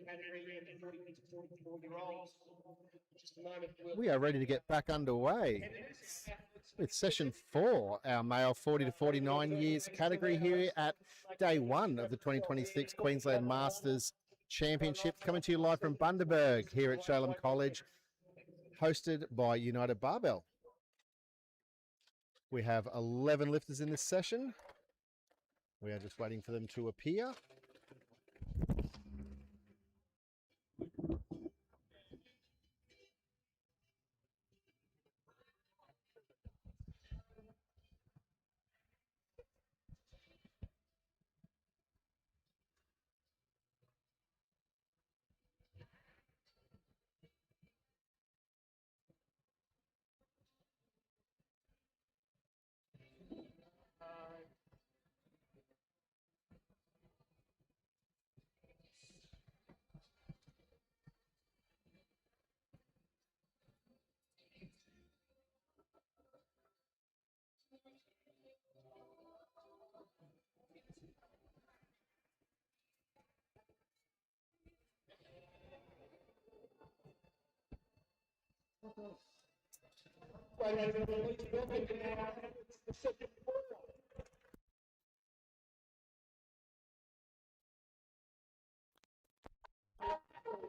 Penetrating We are ready to get back underway with session 4, our male 40 to 49 years category here at day 1 of the 2026 Queensland Masters Championship, coming to you live from Bundaberg here at Shalem College, hosted by United Barbell. We have 11 lifters in this session. We are just waiting for them to appear.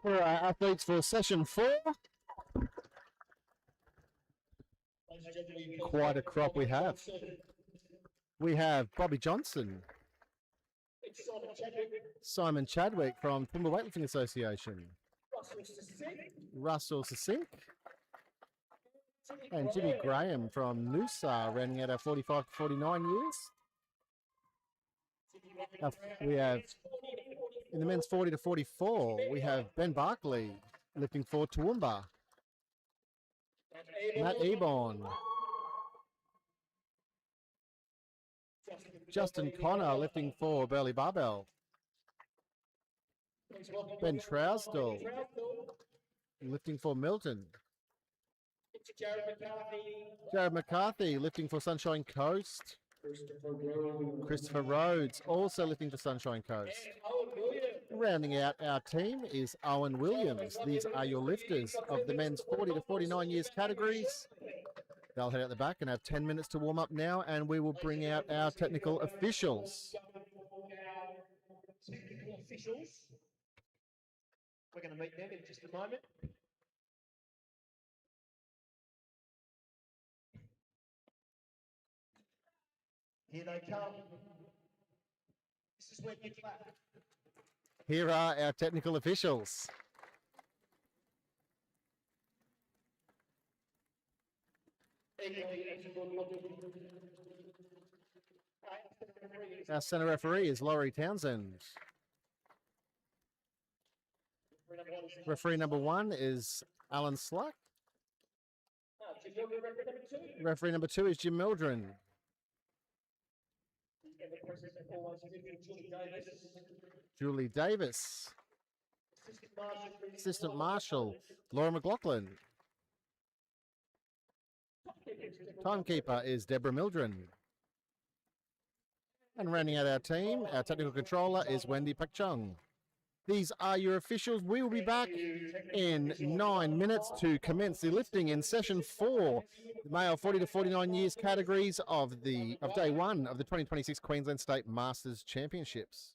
For our athletes for session 4, quite a crop we have. We have Bobby Johnson, Simon Chadwick from Timber Weightlifting Association, Russell Sasink, and Jimmy Graham from Noosa, rounding out our 45 to 49 years. We have, in the men's 40 to 44, we have Ben Barkley lifting for Toowoomba, Matt Ebon, Justin Connor lifting for Burleigh Barbell, Ben Trousdell lifting for Milton, Jared McCarthy lifting for Sunshine Coast, Christopher Rhodes also lifting for Sunshine Coast. Rounding out our team is Owen Williams. These are your lifters of the men's 40 to 49 years categories. They'll head out the back and have 10 minutes to warm up now, and we will bring out our technical officials. We're going to meet them in just a moment. Here they come. This is where you clap. Here are our technical officials. Our centre referee is Laurie Townsend. Referee number 1 is Alan Slack. Referee number 2 is Jim Mildren. Julie Davis. Assistant Marshal Laura McLaughlin. Timekeeper is Deborah Mildren. And rounding out our team, our technical controller is Wendy Pakchung. These are your officials. We will be back in 9 minutes to commence the lifting in session 4, the male 40 to 49 years categories of day 1 of the 2026 Queensland State Masters Championships.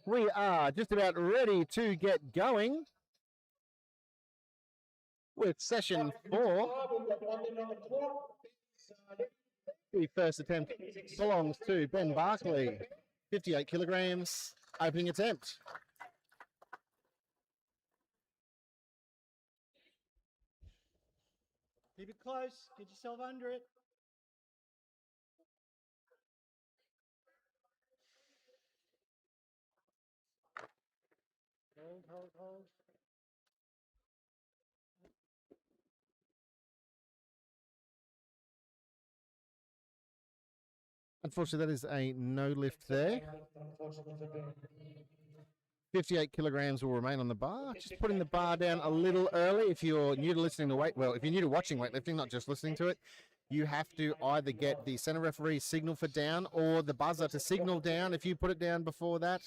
We are just about ready to get going with session 4. The first attempt belongs to Ben Barkley, 58 kilograms, opening attempt. Keep it close. Get yourself under it. Hold. Unfortunately, that is a no lift there. 58 kilograms will remain on the bar. Just putting the bar down a little early. If you're new to listening to if you're new to watching weightlifting, not just listening to it, you have to either get the center referee's signal for down or the buzzer to signal down. If you put it down before that,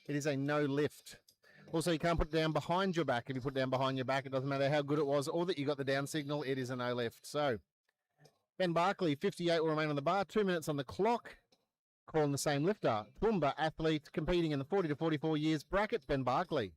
it is a no lift. Also, you can't put it down behind your back. If you put it down behind your back, it doesn't matter how good it was or that you got the down signal, it is a no lift. So, Ben Barkley, 58 will remain on the bar, 2 minutes on the clock. Calling the same lifter, Toowoomba athlete competing in the 40 to 44 years bracket, Ben Barkley.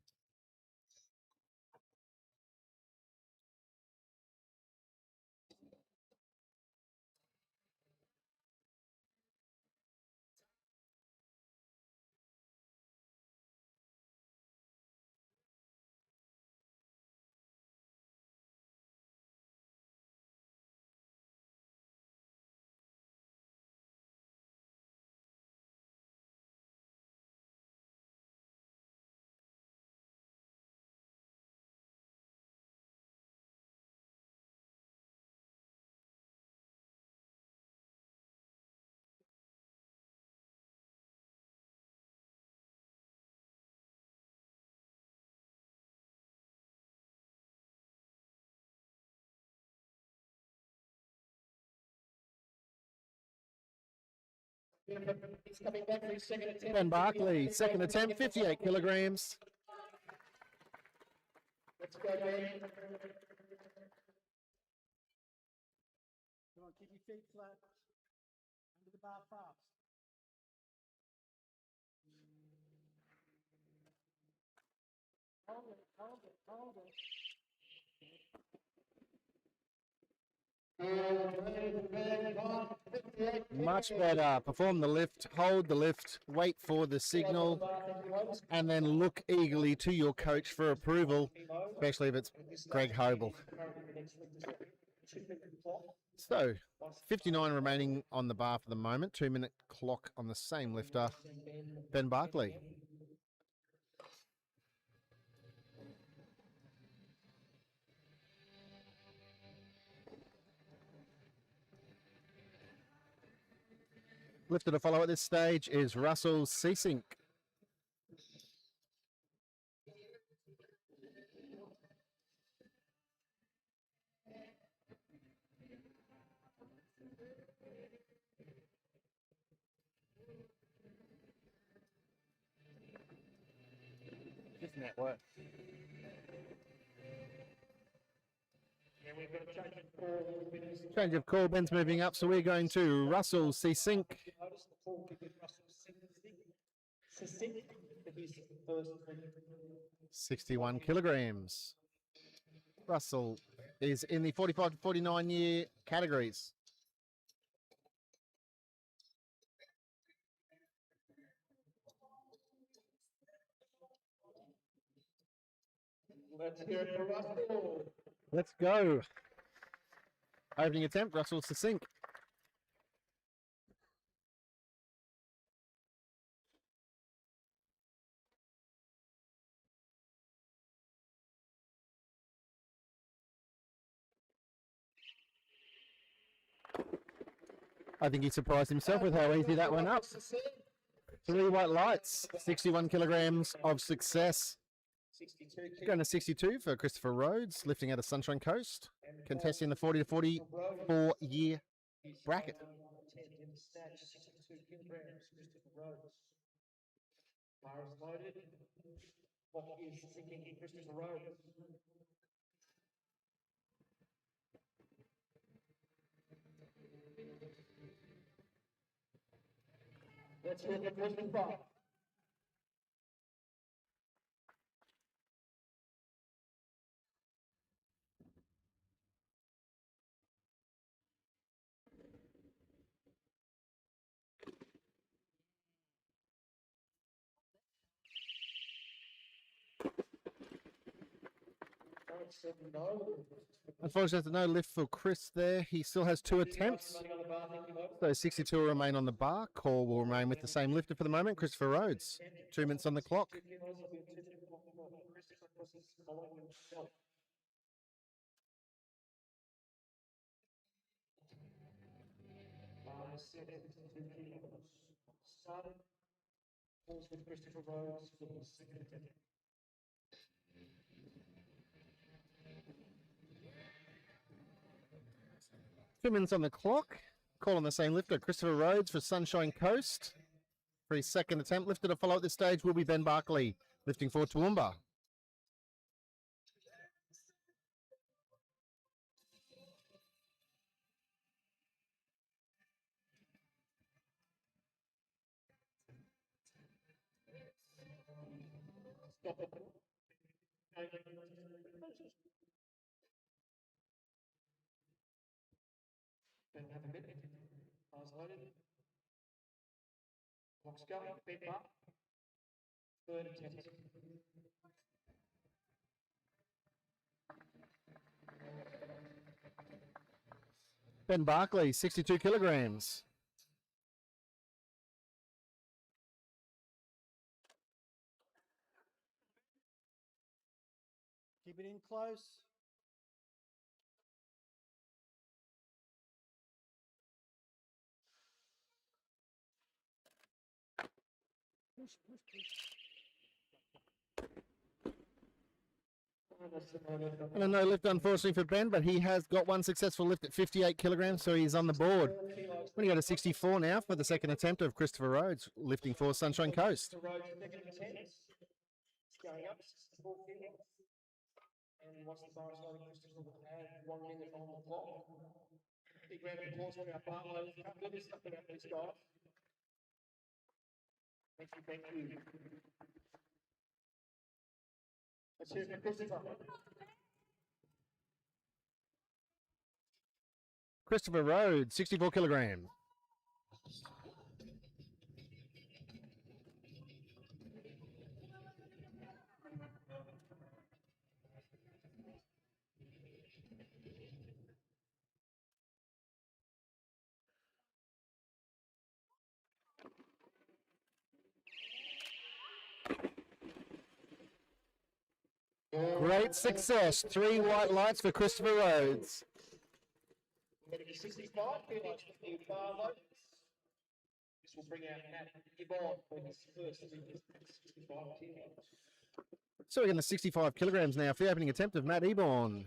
He's coming back for his second attempt. Ben Barkley, second attempt, 58 kilograms. Let's go, Ben. Come on, keep your feet flat. Under the bar fast. Hold it. Much better. Perform the lift, hold the lift, wait for the signal, and then look eagerly to your coach for approval, especially if it's Greg Hobel. So, 59 remaining on the bar for the moment, 2 minute clock on the same lifter, Ben Barkley. Lifter to follow at this stage is Russell Seasink. Just network. Change of call, Ben's moving up, so we're going to Russell Seasink. Notice the call given Russell Sissink for his first 61 kilograms. Russell is in the 45 to 49 year categories. Let's hear it for Russell. Let's go. Opening attempt, Russell Seasink. I think he surprised himself with how easy that went up. 3 white lights, 61 kilograms of success. 62 Going to 62 for Christopher Rhodes, lifting out of Sunshine Coast, contesting the 40 to 44 year bracket. In Snatch, 62 kilograms, Christopher Rhodes. Bar is loaded. What is sinking Christopher Rhodes? Let's hear the Christopher. Unfortunately, no lift for Chris there. He still has 2 attempts. So 62 will remain on the bar. Call will remain with the same lifter for the moment, Christopher Rhodes. 2 minutes on the clock. With Christopher Rhodes for the second attempt. 2 minutes on the clock. Call on the same lifter, Christopher Rhodes for Sunshine Coast. For his second attempt, lifter to follow at this stage will be Ben Barkley, lifting for Toowoomba. Don't have a minute. Eyes loaded. Clock's going. Bed up. Third attempt. Ben Barkley, 62 kilograms. Keep it in close. Push, push, push. And a no lift, unfortunately, for Ben, but he has got one successful lift at 58 kilograms, so he's on the board. We're going to go to 64 now for the second attempt of Christopher Rhodes, lifting for Sunshine Coast. Second attempt. It's going up. 64 kilos. And once the bar is loaded, Christopher will have 1 minute on the clock. Big round of applause for our bar loaders. Can't do this stuff without these guys. Thank you, thank you. Let's hear it for Christopher. Christopher Rhodes, 64 kilograms. Great success. 3 white lights for Christopher Rhodes. 65 kilos for the bar loaders. This will bring out Matt Gibbon for his first 65 kilos. So we're going to 65 kilograms now for the opening attempt of Matt Eborn.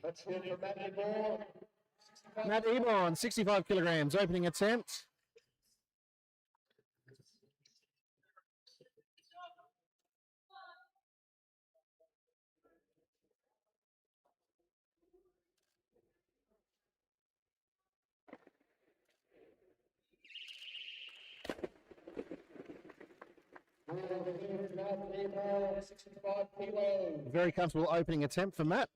Let's hear it for Matt Gibbon. Matt Eborn, 65 kilograms, opening attempt. Matt Gibbon, 65 kilos. Very comfortable opening attempt for Matt.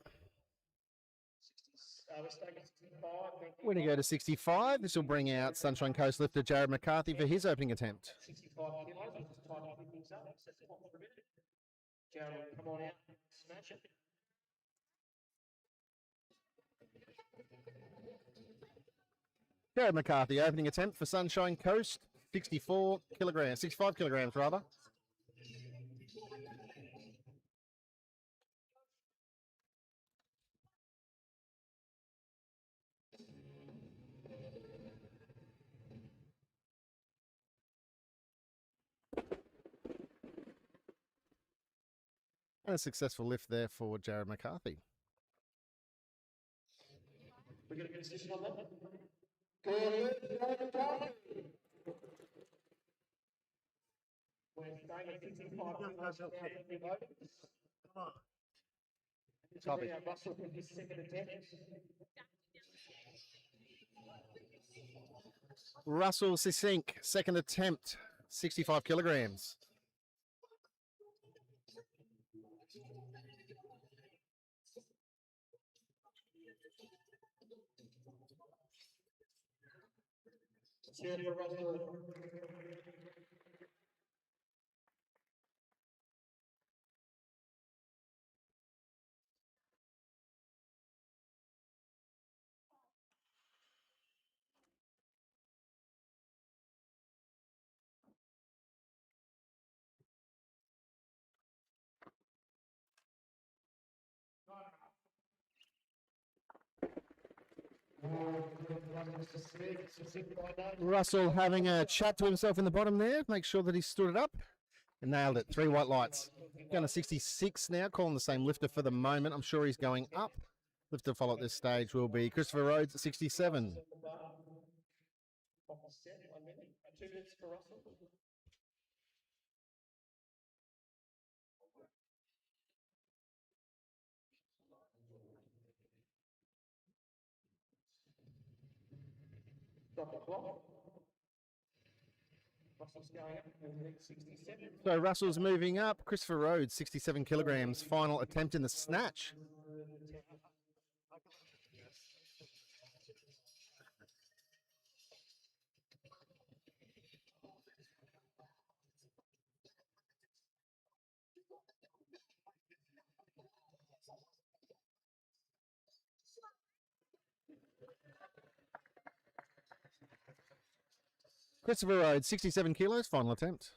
Let's take it to 65. We're going to go to 65. This will bring out Sunshine Coast lifter Jared McCarthy for his opening attempt. 65 kilos. We'll just try to pick things up. Set the clock for a minute. Jared, come on out. Smash it. Jared McCarthy, opening attempt for Sunshine Coast, 64 kilograms, 65 kilograms rather. And a successful lift there for Jared McCarthy. we get a decision on that? QLD. We're staying at 65 kilos now. Come on. This will be our Russell for his second attempt. Russell Sissink, second attempt, 65 kilograms. Cheer for Russell. Russell having a chat to himself in the bottom there, make sure that he stood it up and nailed it. 3 white lights. Going to 66 now, calling the same lifter for the moment. I'm sure he's going up. Lifter to follow at this stage will be Christopher Rhodes at 67. 2 minutes for Russell. Stop the clock. Russell's going up, 67. So Russell's moving up. Christopher Rhodes, 67 kilograms. Final attempt in the snatch. Christopher Rhodes, 67 kilos. Final attempt.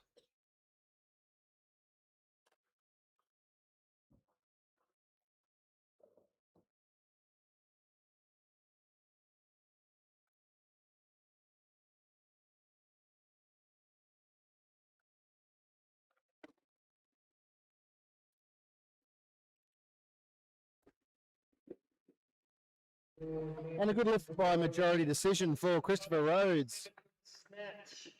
And a good lift by majority decision for Christopher Rhodes. Snatch.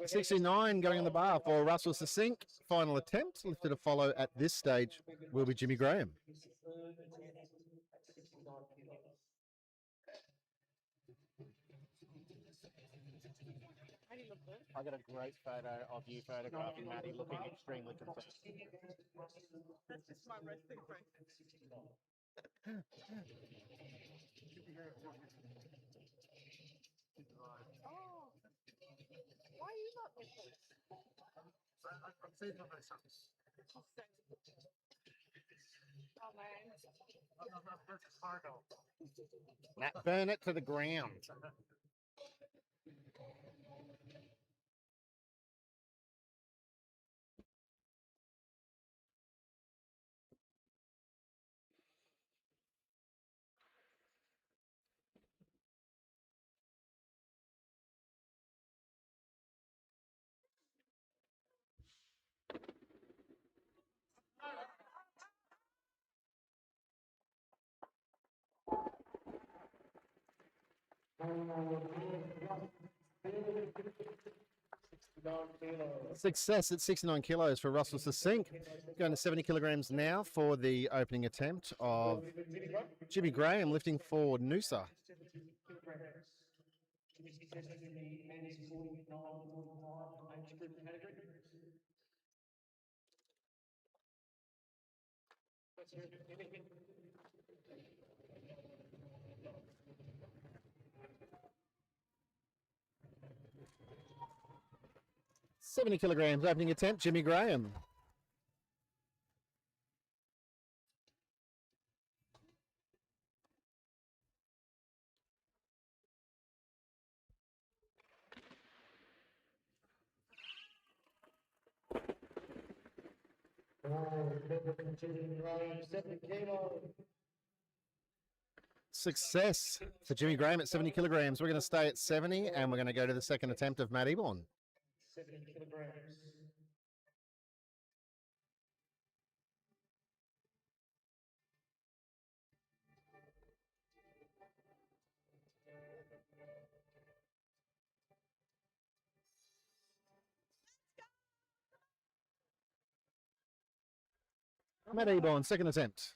69 going on the bar for Russell Sissink. Final attempt. Lifted to follow at this stage will be Jimmy Graham. I got a great photo of you photographing Maddie looking extremely concerned. That's just my resting face. Oh, why are you not with us? I'm saving my myself. Oh man. That's cargo. Burn it to the ground. Success at 69 kilos for Russell Sissink. Going to 70 kilograms now for the opening attempt of Jimmy Graham, lifting for Noosa. $70 kilograms opening attempt, Jimmy Graham. Success for Jimmy Graham at 70 kilograms. We're going to stay at 70 and we're going to go to the second attempt of Matt Ebon. 70 kilograms. Matt Eborn, second attempt.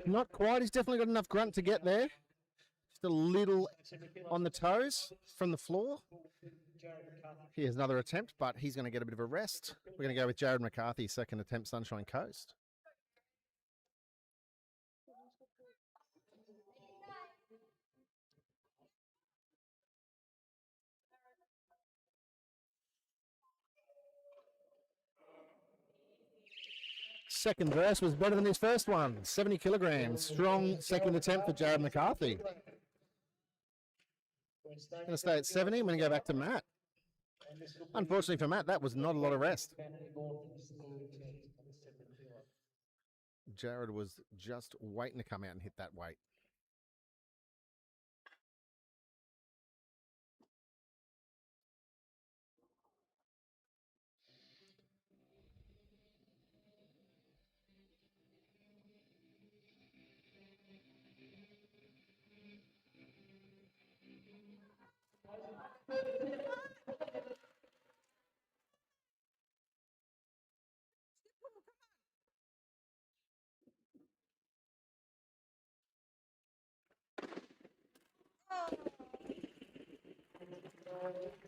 Not quite. He's definitely got enough grunt to get there. Just a little on the toes from the floor. Here's another attempt, but he's going to get a bit of a rest. We're going to go with Jared McCarthy, second attempt, Sunshine Coast. Second verse was better than his first one. 70 kilograms. Strong second attempt for Jared McCarthy. Going to stay at 70. I'm going to go back to Matt. Unfortunately for Matt, that was not a lot of rest. Jared was just waiting to come out and hit that weight.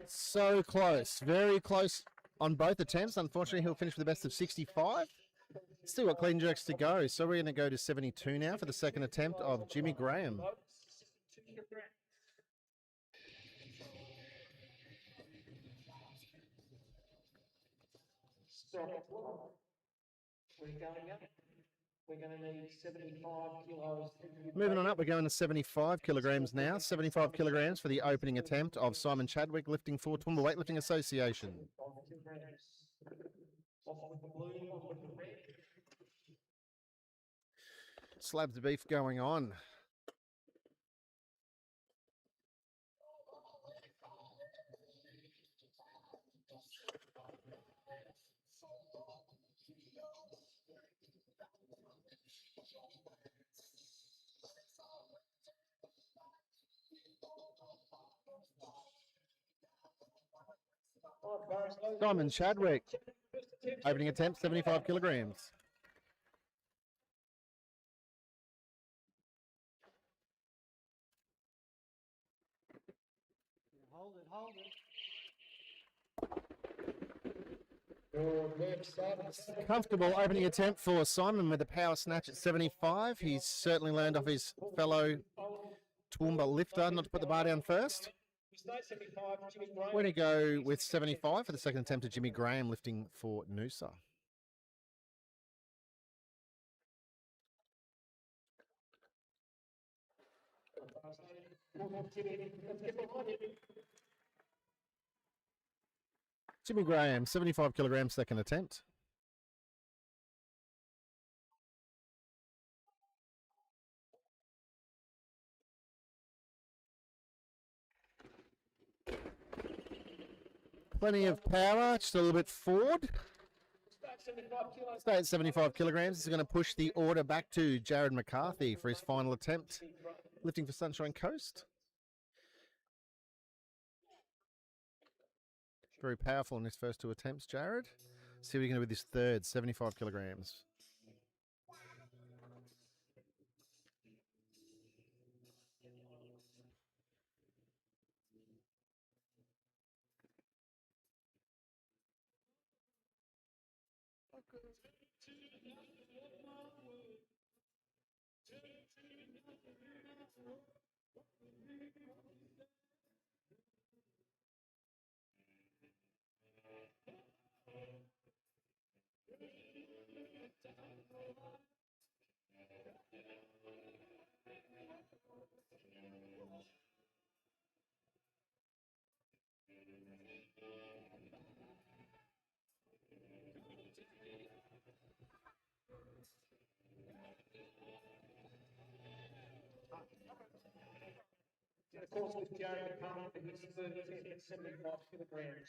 So close, very close on both attempts. Unfortunately, he'll finish with the best of 65. Still got clean jerks to go, so we're going to go to 72 now for the second attempt of Jimmy Graham. We're going up. We're going to need 75 kilos. Moving on up, we're going to 75 kilograms now. 75 kilograms for the opening attempt of Simon Chadwick, lifting for Toowoomba Weightlifting Association. Slabs of beef going on. Simon Chadwick, opening attempt, 75 kilograms. Hold it, hold it. Comfortable opening attempt for Simon with a power snatch at 75. He's certainly learned off his fellow Toowoomba lifter not to put the bar down first. We're going to go with 75 for the second attempt of Jimmy Graham, lifting for Noosa. Jimmy Graham, 75 kilograms, second attempt. Plenty of power, just a little bit forward. Stay at 75 kilograms. This is going to push the order back to Jared McCarthy for his final attempt, lifting for Sunshine Coast. Very powerful in his first two attempts, Jared. See what you're going to do with his third, 75 kilograms.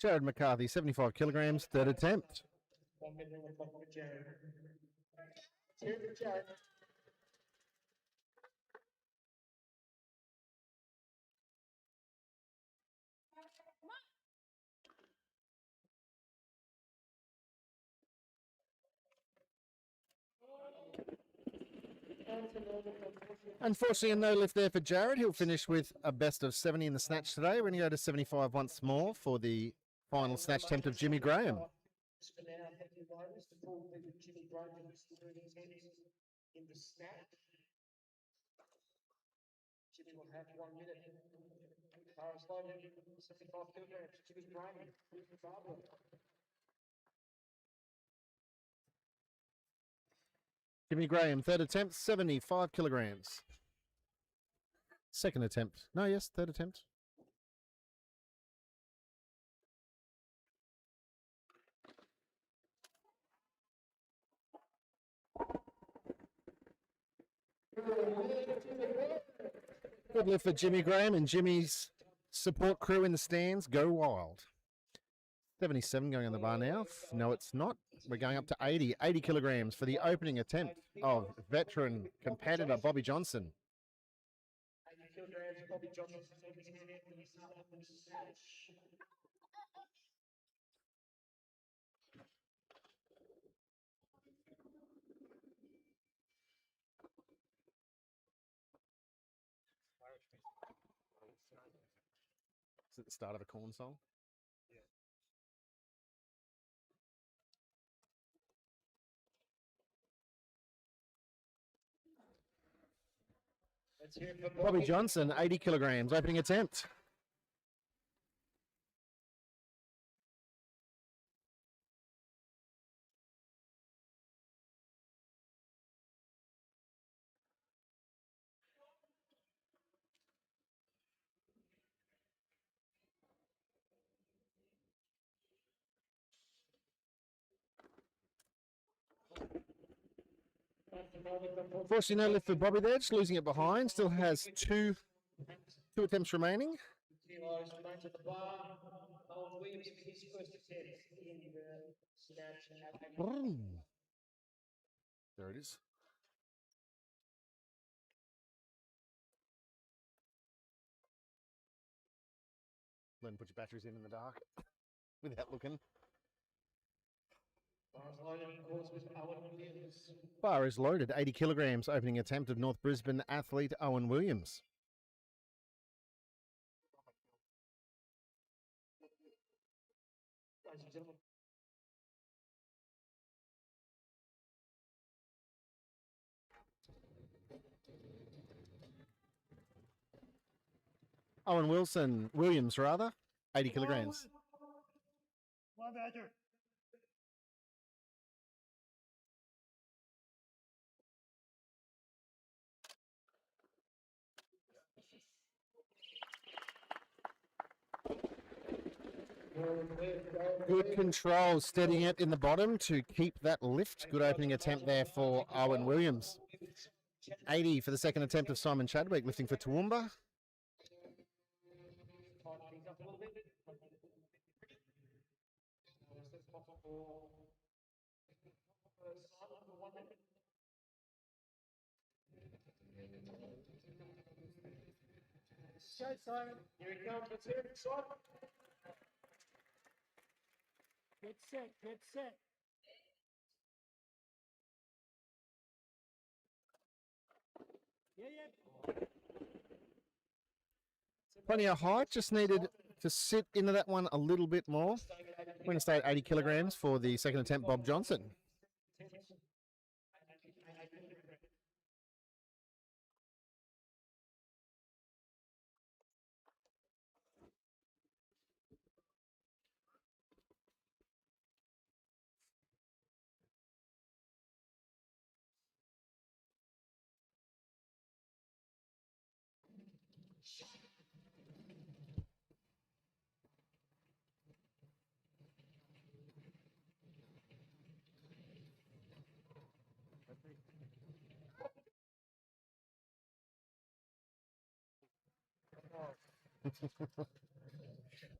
Jared McCarthy, 75 kilograms, third attempt. 1 minute on the clock for Jared. Cheers for Jared. Unfortunately, a no lift there for Jared. He'll finish with a best of 70 in the snatch today. We're going to go to 75 once more for the final snatch attempt of Jimmy Graham. For now, thank you, riders. The full with Jimmy Graham is doing attempts in the snap. Jimmy will have 1 minute. Paris loaded, 75 kilograms. Jimmy Graham, Barbara. Jimmy Graham, third attempt, 75 kilograms. Second attempt. No, yes, third attempt. Good lift for Jimmy Graham and Jimmy's support crew in the stands. Go wild. 77 going on the bar now. No, it's not. We're going up to 80 kilograms for the opening attempt of veteran competitor Bobby Johnson. 80 kilograms, Bobby Johnson. 70 after the start of the Snatch. Is it the start of a corn song? Let's hear it for Bobby Johnson, 80 kilograms, opening attempt. Unfortunately, no lift for Bobby there, just losing it behind. Still has two attempts remaining. Kilos remains at the bar. Owen Williams with his first attempt in the Snatch. There it is. Learn to put your batteries in the dark without looking. Bar is loaded, 80 kilograms, opening attempt of North Brisbane athlete Owen Williams. Ladies and gentlemen. Owen Williams, 80 kilograms. One better. Good control, steadying it in the bottom to keep that lift. Good opening attempt there for Owen Williams. 80 for the second attempt of Simon Chadwick, lifting for Toowoomba. Simon, here he comes. Let's hear it, Simon. Get set, get set. Yeah. Plenty of height, just needed to sit into that one a little bit more. We're going to stay at 80 kilograms for the second attempt, Bob Johnson.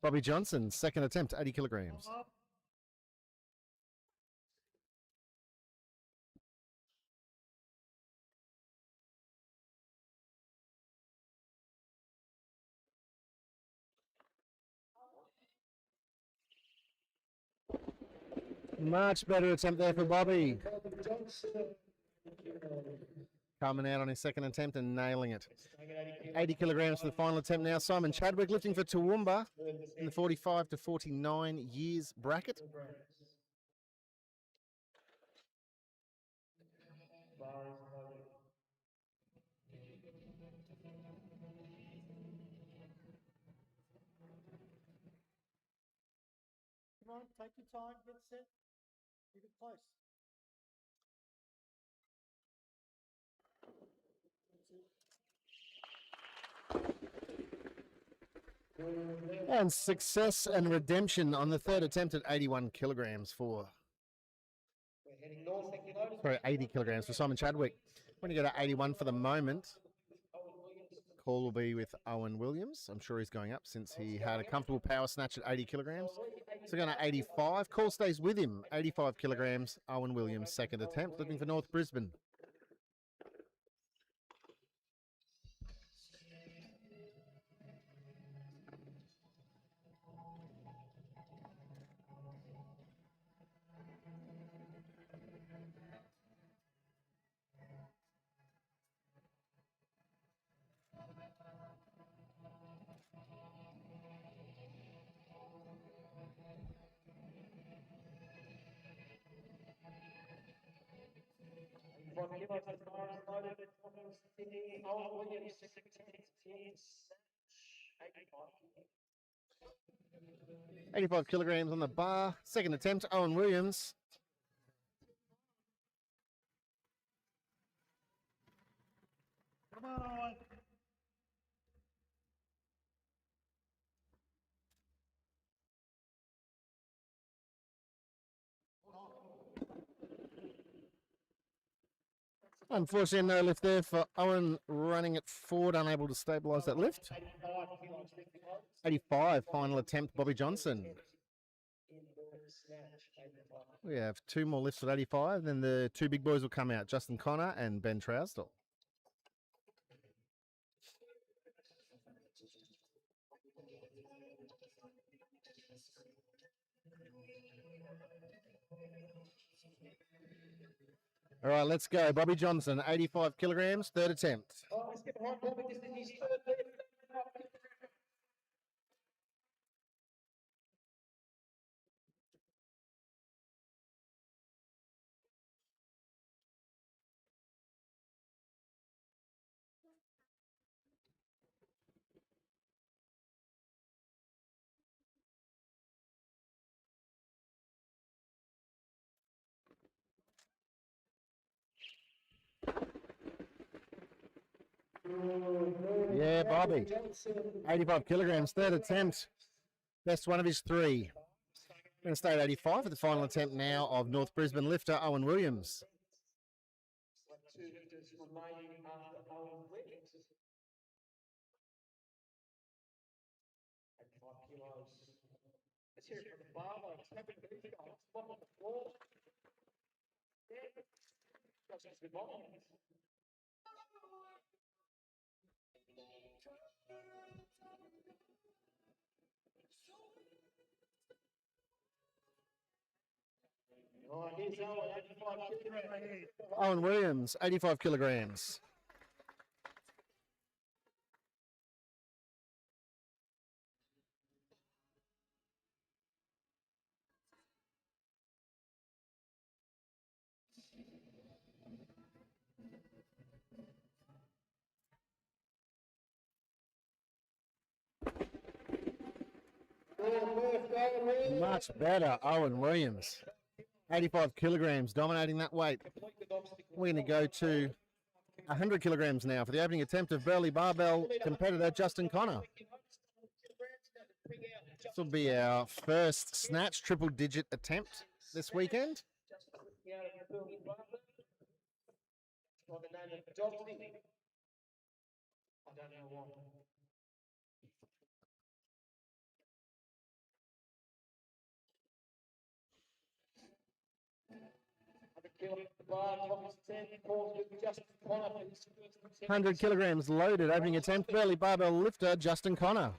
Bobby Johnson, second attempt, 80 kilograms. Much better attempt there for Bobby. Coming out on his second attempt and nailing it. 80 kilograms for the final attempt now. Simon Chadwick lifting for Toowoomba in the 45 to 49 years bracket. Come on, take your time, get set, keep it close. And success and redemption on the third attempt at 81 kilograms for, We're heading north, thank you, loaders. sorry, 80 kilograms for Simon Chadwick. When you go to 81 for the moment, call will be with Owen Williams. I'm sure he's going up since he had a comfortable power snatch at 80 kilograms. So going to 85. Call stays with him. 85 kilograms. Owen Williams, second attempt. Looking for North Brisbane. From here, as far as loaded, Sydney, Owen Williams, second attempt, Snatch, 85. 85 kilograms on the bar. Second attempt, Owen Williams. Come on. Unfortunately, no lift there for Owen, running it forward, unable to stabilise that lift. 85, final attempt, Bobby Johnson. We have two more lifts at 85, then the two big boys will come out, Justin Connor and Ben Trousdale. All right, let's go. Bobby Johnson, 85 kilograms, third attempt. Oh, let's get behind Bobby, this is his third lift. Yeah, Bobby, 85 kilograms, third attempt. Best one of his three. Going to stay at 85 for the final attempt now of North Brisbane lifter Owen Williams. Two lifters remaining after Owen Williams. 85 kilos. Let's hear it from the barber. It's happened to these guys. Spot on the floor. Yeah. Just good mind. Oh, here's Owen, 85 kilograms. Owen Williams, 85 kilograms. Much better, Owen Williams. 85 kilograms, dominating that weight. We're going to go to 100 kilograms now for the opening attempt of Burley Barbell competitor Justin Connor. This will be our first snatch triple-digit attempt this weekend. By the name of Dobson. I don't know why. Kilo at the bar, top is 10, calls with Justin Connor for his first attempt. 100 kilograms loaded, opening attempt, Burley Barbell lifter Justin Connor.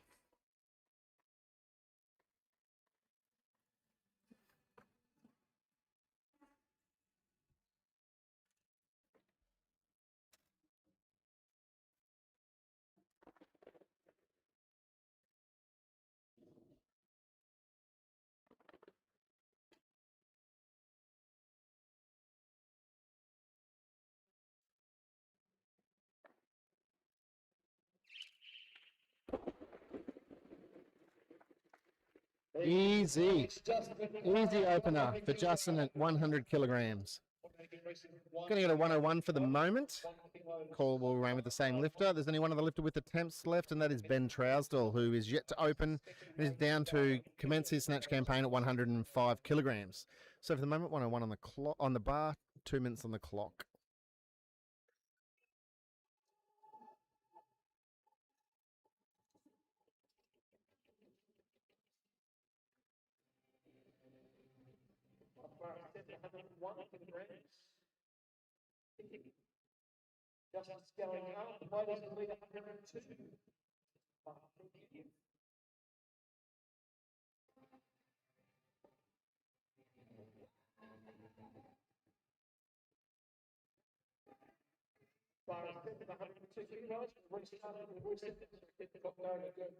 Easy. Easy opener for Justin at 100 kilograms. Going to get a 101 for the moment. Call will remain with the same lifter. There's only one other lifter with attempts left, and that is Ben Trousdale, who is yet to open and is down to commence his snatch campaign at 105 kilograms. So for the moment, 101 on the clock, on the bar, 2 minutes on the clock. Just going up, ladies and lead 102.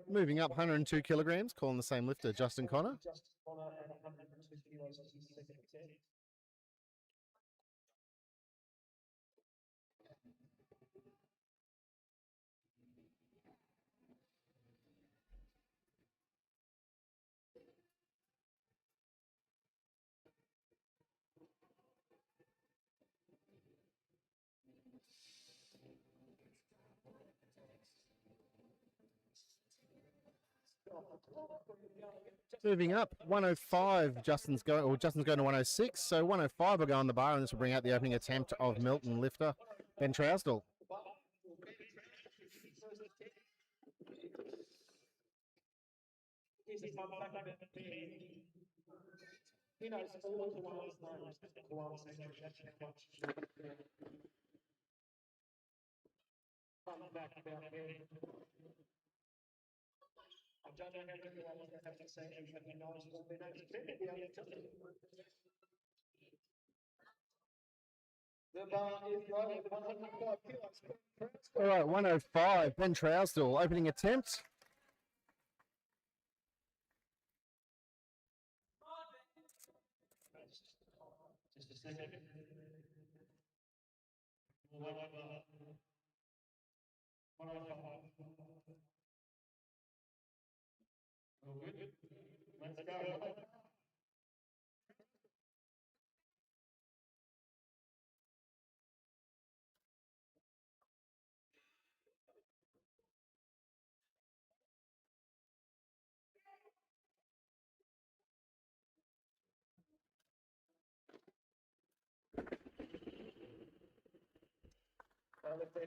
Moving up 102 kilograms, calling the same lifter, Justin Connor. Justin Connor at 102 kilos is his second attempt. Moving up 105, Justin's going to 106, so 105 will go on the bar, and this will bring out the opening attempt of Milton lifter Ben Trousdale. Here's a fun fact about Ben. He knows all the ones names at the Koala Central. That's how much. Fun fact about Ben. I don't know how many ones they have to say, but he knows all their names. Ben, the only two. The bar is low at 105 kilos. All right, 105, Ben Trousdale, opening attempt. Just a second. Good. Let's go.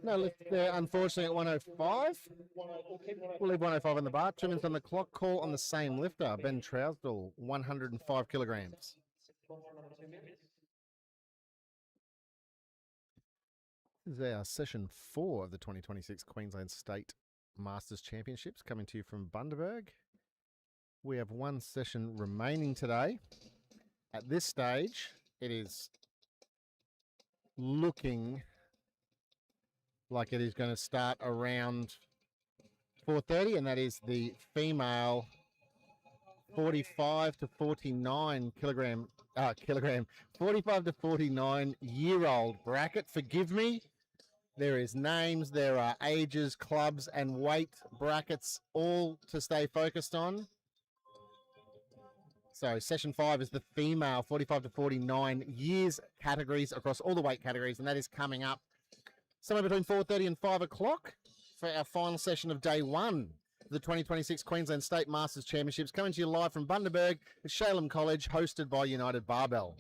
No lift there, unfortunately, at 105. We'll leave 105 on the bar. 2 minutes on the clock. Call on the same lifter, Ben Trousdale, 105 kilograms. This is our session 4 of the 2026 Queensland State Masters Championships, coming to you from Bundaberg. We have one session remaining today. At this stage, it is looking like it is going to start around 4:30, and that is the female 45 to 49 kilogram, 45 to 49 year old bracket. Forgive me. There is names, there are ages, clubs, and weight brackets, all to stay focused on. So session 5 is the female 45 to 49 years categories across all the weight categories, and that is coming up somewhere between 4:30 and 5 o'clock for our final session of day 1 of the 2026 Queensland State Masters Championships, coming to you live from Bundaberg at Shalem College, hosted by United Barbell.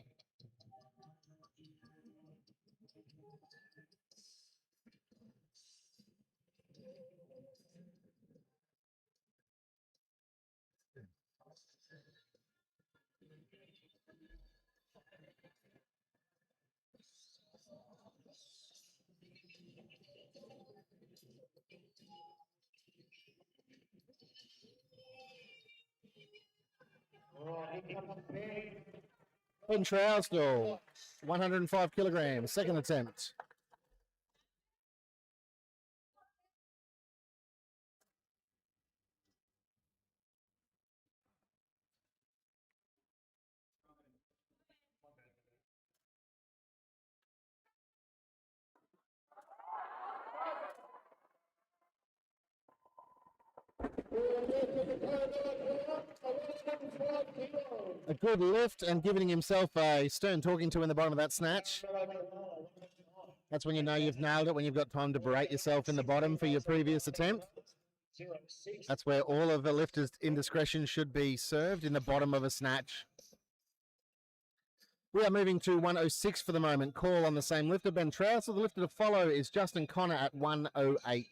Ben Trousdale, 105 kilograms, second attempt. A good lift and giving himself a stern talking to in the bottom of that snatch. That's when you know you've nailed it, when you've got time to berate yourself in the bottom for your previous attempt. That's where all of the lifters' indiscretion should be served, in the bottom of a snatch. We are moving to 106 for the moment. Call on the same lifter, Ben Trousel. The lifter to follow is Justin Connor at 108.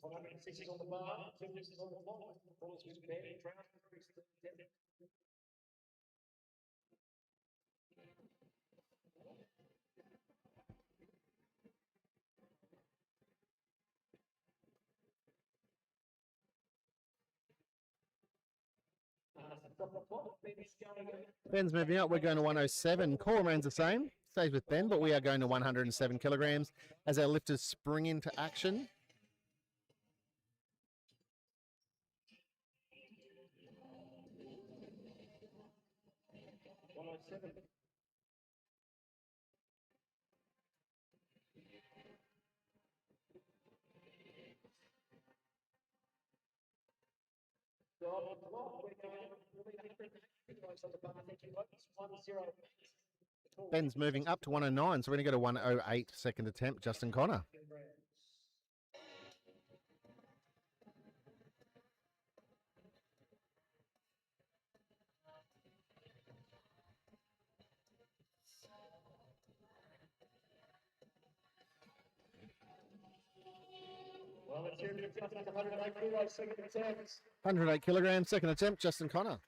106 is on the bar, 2 is on the floor. Calls with Ben Trousel. Ben's moving up. We're going to 107. Call remains the same. Stays with Ben, but we are going to 107 kilograms as our lifters spring into action. Ben's moving up to 109, so we're going to go to 108 second attempt, Justin Connor. Well, it's here to 108 kilos, second attempt. 108 kilograms, second attempt, Justin Connor.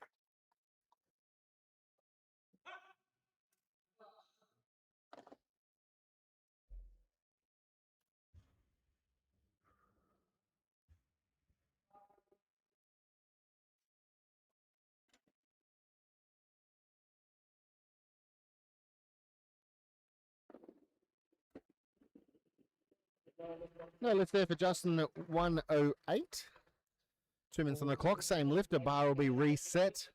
No lift there for Justin at 108. 2 minutes on the clock. Same lifter. Bar will be reset.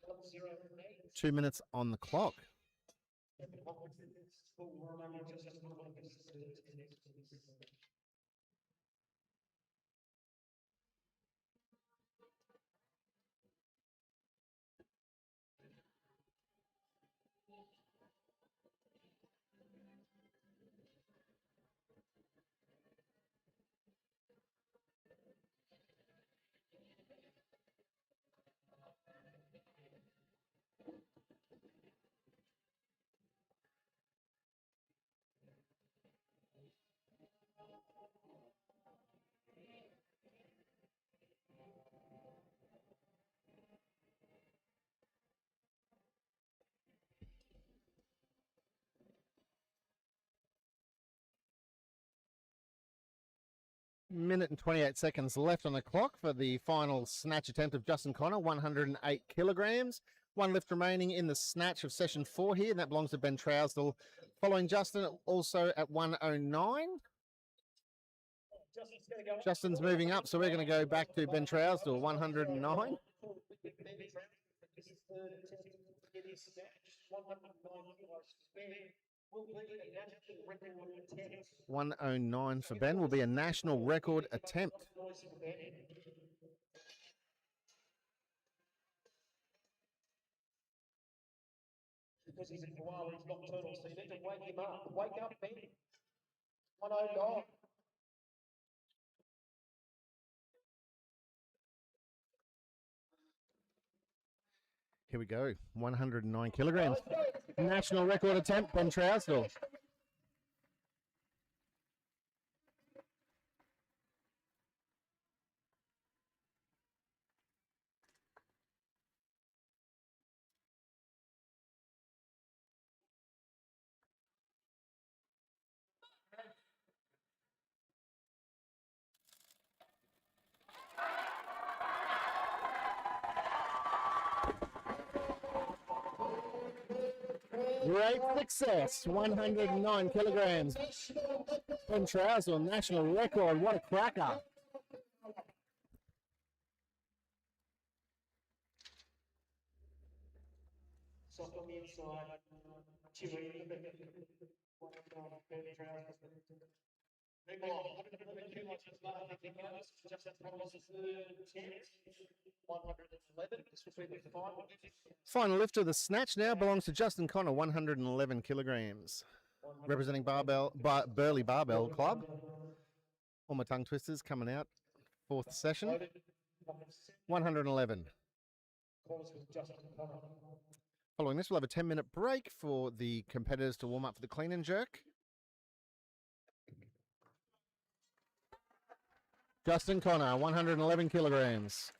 2 minutes on the clock. Minute and 28 seconds left on the clock for the final snatch attempt of Justin Connor, 108 kilograms. One lift remaining in the snatch of session 4 here, and that belongs to Ben Trousdell. Following Justin, also at 109. Justin's moving up, so we're going to go back to Ben Trousdell, 109. 109 for Ben will be a national record attempt. Because he's in koala, he's nocturnal, so you need to wake him up. Wake up, Ben. 109. Here we go, 109 kilograms. National record attempt, Ben Trousdell. Great success, 109 kilograms. Ben Trousdell, national record, what a cracker. Soft on the inside. Chewy. Ben Trousdell. Meanwhile, 111 kilos was last nothing else. Just as promised the third chance. 111. This will be the final. Final lift of the snatch now belongs to Justin Connor, 111 kilograms. Representing Burley Barbell Club. All my tongue twisters coming out. Fourth session. 111. Following this, we'll have a 10-minute break for the competitors to warm up for the clean and jerk. Justin Connor, 111 kilograms.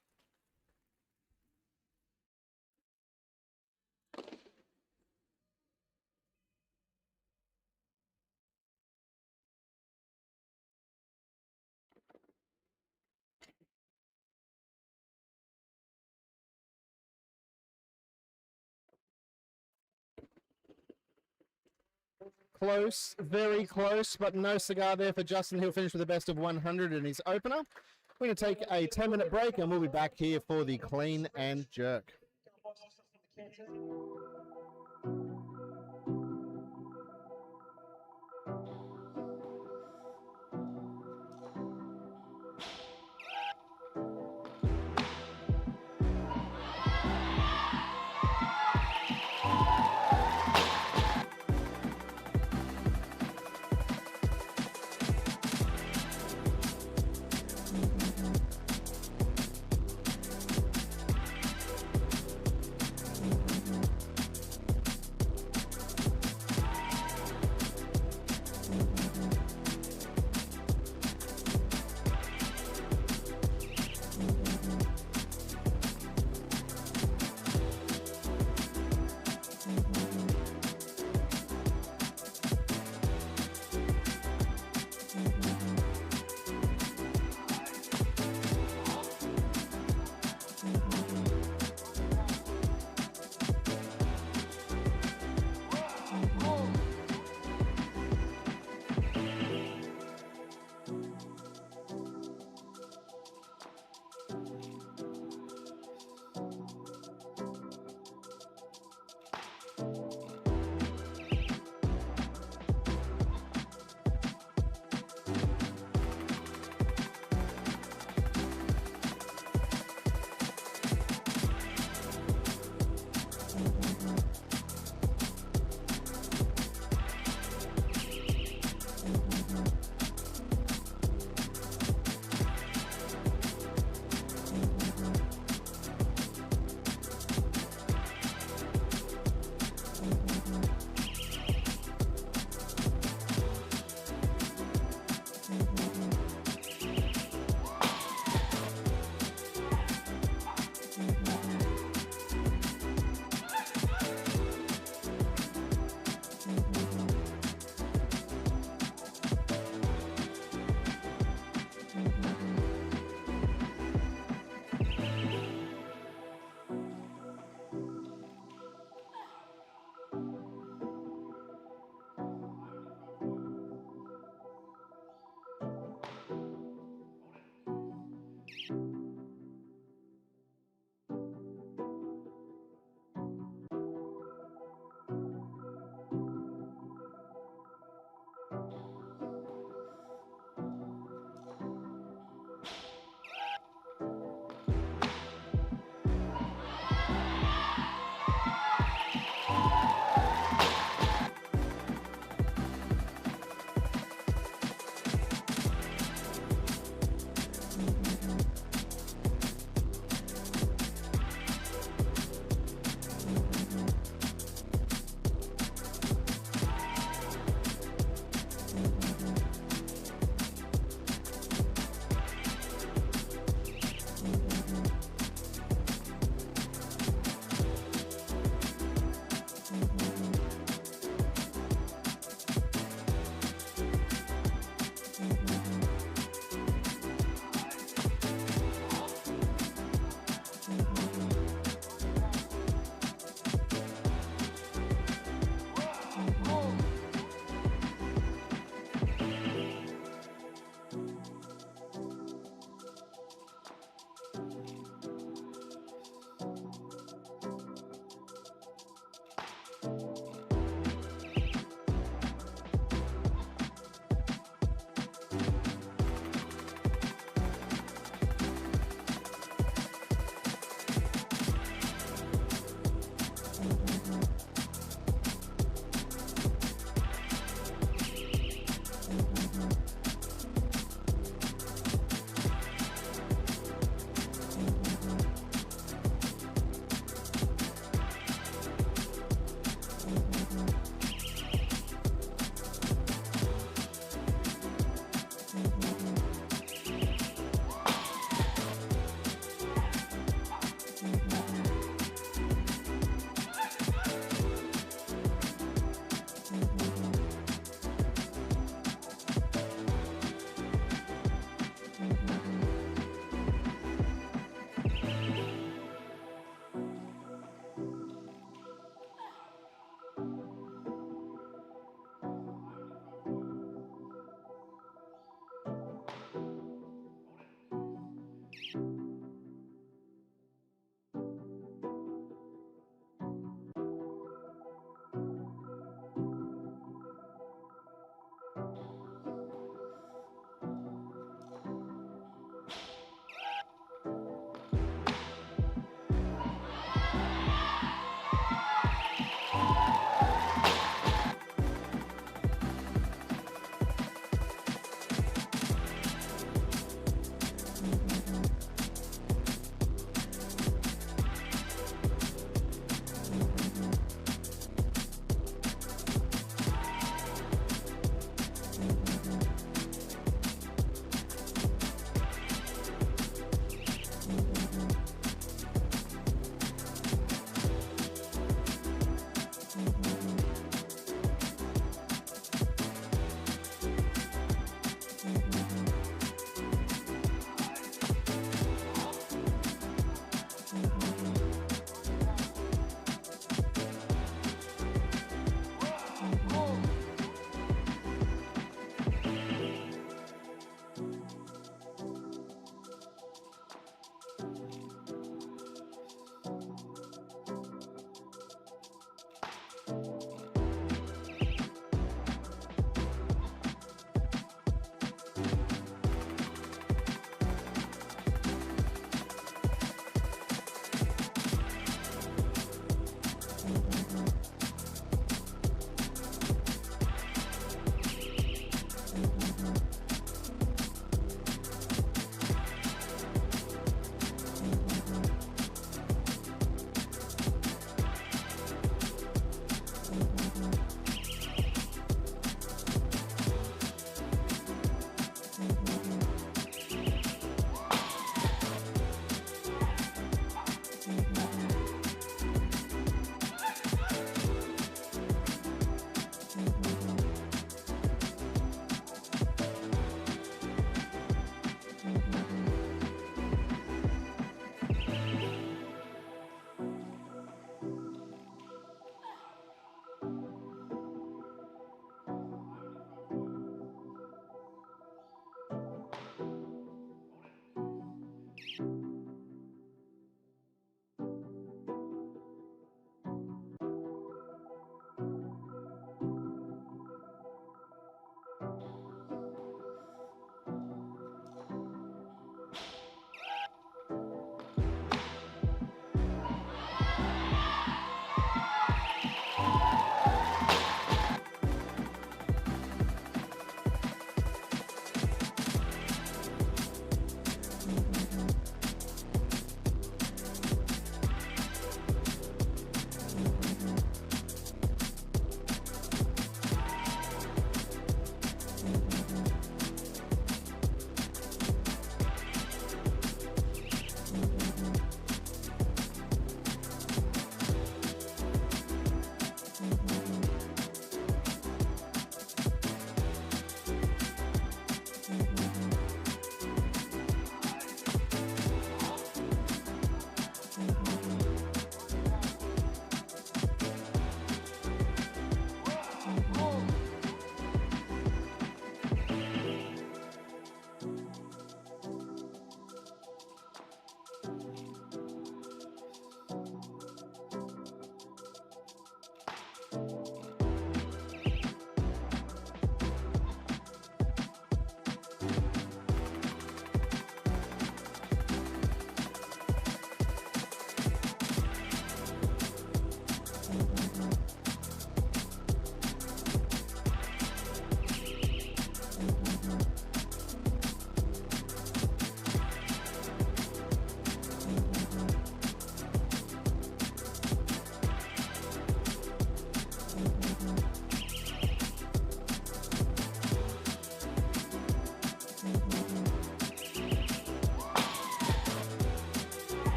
Close, very close, but no cigar there for Justin. He'll finish with the best of 100 in his opener. We're going to take a 10-minute break and we'll be back here for the clean and jerk.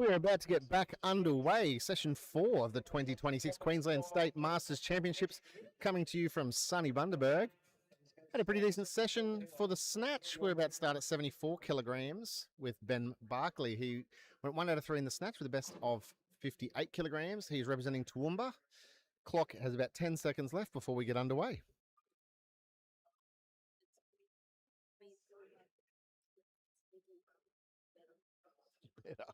We're about to get back underway. Session 4 of the 2026 Queensland State Masters Championships coming to you from sunny Bundaberg. Had a pretty decent session for the snatch. We're about to start at 74 kilograms with Ben Barkley. He went 1 out of 3 in the snatch with a best of 58 kilograms. He's representing Toowoomba. Clock has about 10 seconds left before we get underway. Better.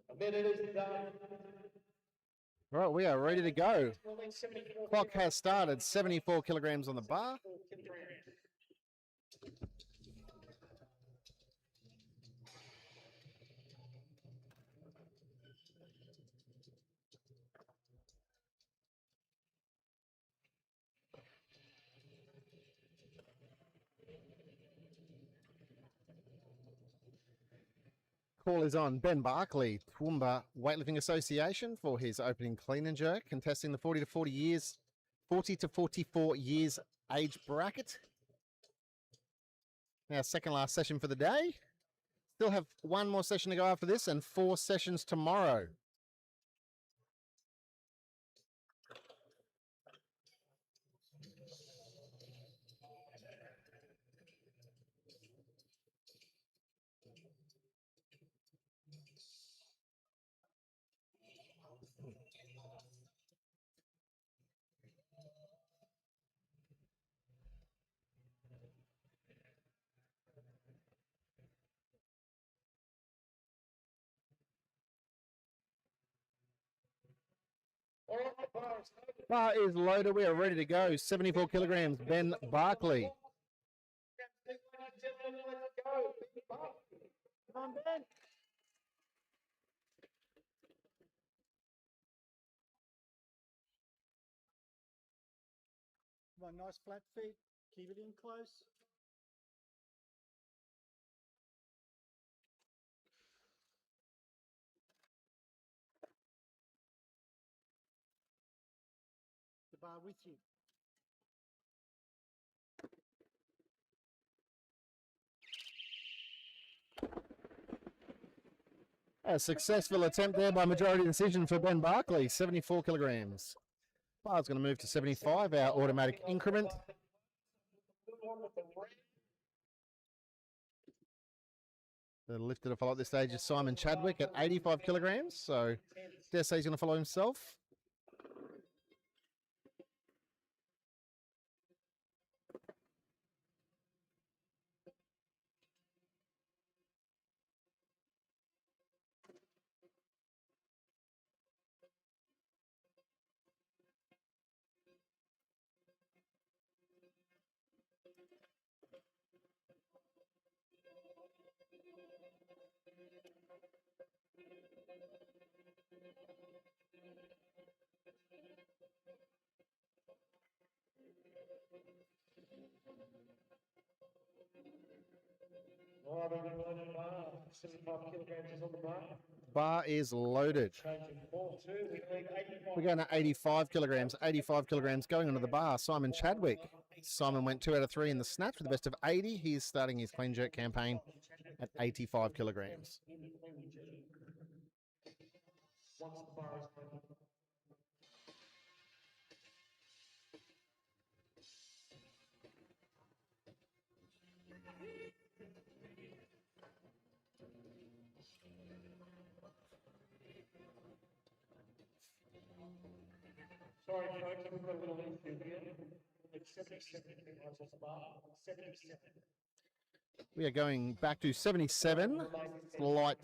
A minute is done. All right, we are ready to go. Clock has started. 74 kilograms on the bar. Call is on. Ben Barkley, Toowoomba Weightlifting Association, for his opening clean and jerk, contesting the 40 to 44 years age bracket. Now, second last session for the day. Still have one more session to go after this and 4 sessions tomorrow. Bar is loaded. We are ready to go. 74 kilograms. Ben Barkley. Come on, Ben. Come on, nice flat feet. Keep it in close. The bar with you. A successful attempt there by majority decision for Ben Barkley. 74 kilograms. Bar's going to move to 75, our automatic increment. The lifter to follow at this stage is Simon Chadwick at 85 kilograms. So, dare say he's going to follow himself. Bar is loaded. We're going to 85 kilograms. 85 kilograms going onto the bar. Simon Chadwick. Simon went 2 out of 3 in the snatch with the best of 80. He's starting his clean jerk campaign at 85 kilograms. Sorry, folks, we've got a little issue here. It's 77 kilos off the bar. 77. We are going back to 77. Slight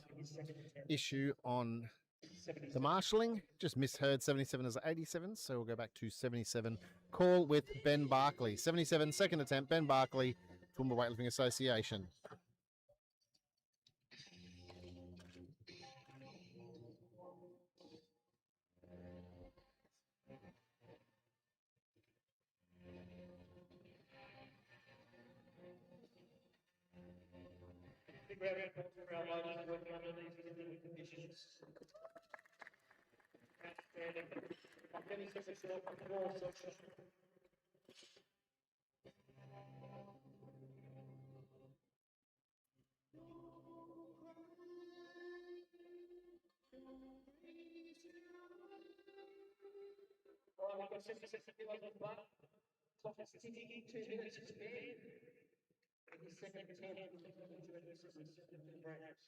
issue on the marshalling. Just misheard 77 as 87, so we'll go back to 77. Call with Ben Barkley. 77, second attempt, Ben Barkley, Toowoomba Weightlifting Association. Outstanding. I'm getting to this now from the wall section. We've got 76 kilos on the bar. Clock is ticking, 2 minutes to spare. In his second attempt, 2 grams.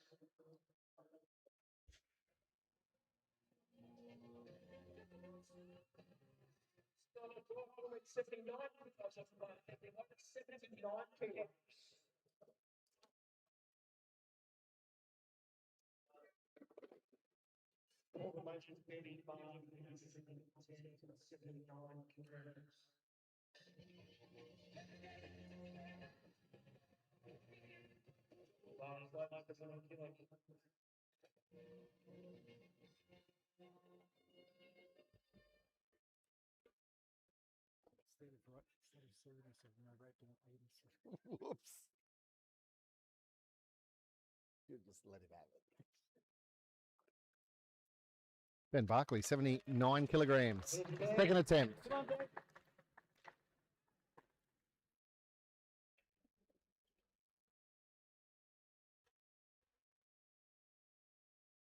Start the clock, 79 kilos on the bar. 79 kilos. All the motions being bar in his second attempt, 79 kilograms. Bar is like 79 kilos. Instead of 77, I wrote down 87. Whoops. You just let him have it. Ben Barkley, 79 kilograms. Second attempt. Come on, Ben.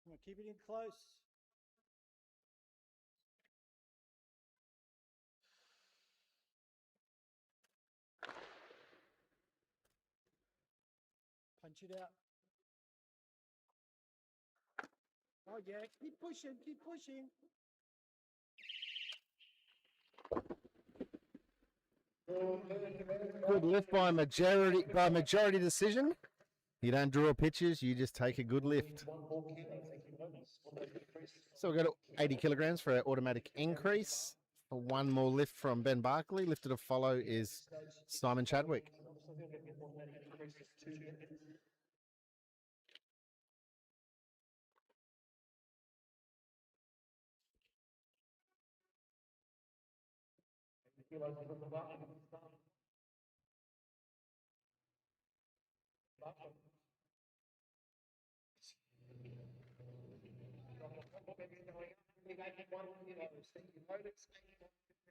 Come on, keep it in close. Punch it out. Oh yeah, keep pushing, keep pushing. Good lift by majority decision. You don't draw pitches, you just take a good lift. So we'll go to 80 kilograms for our automatic increase. For one more lift from Ben Barkley. Lifted to follow is Simon Chadwick.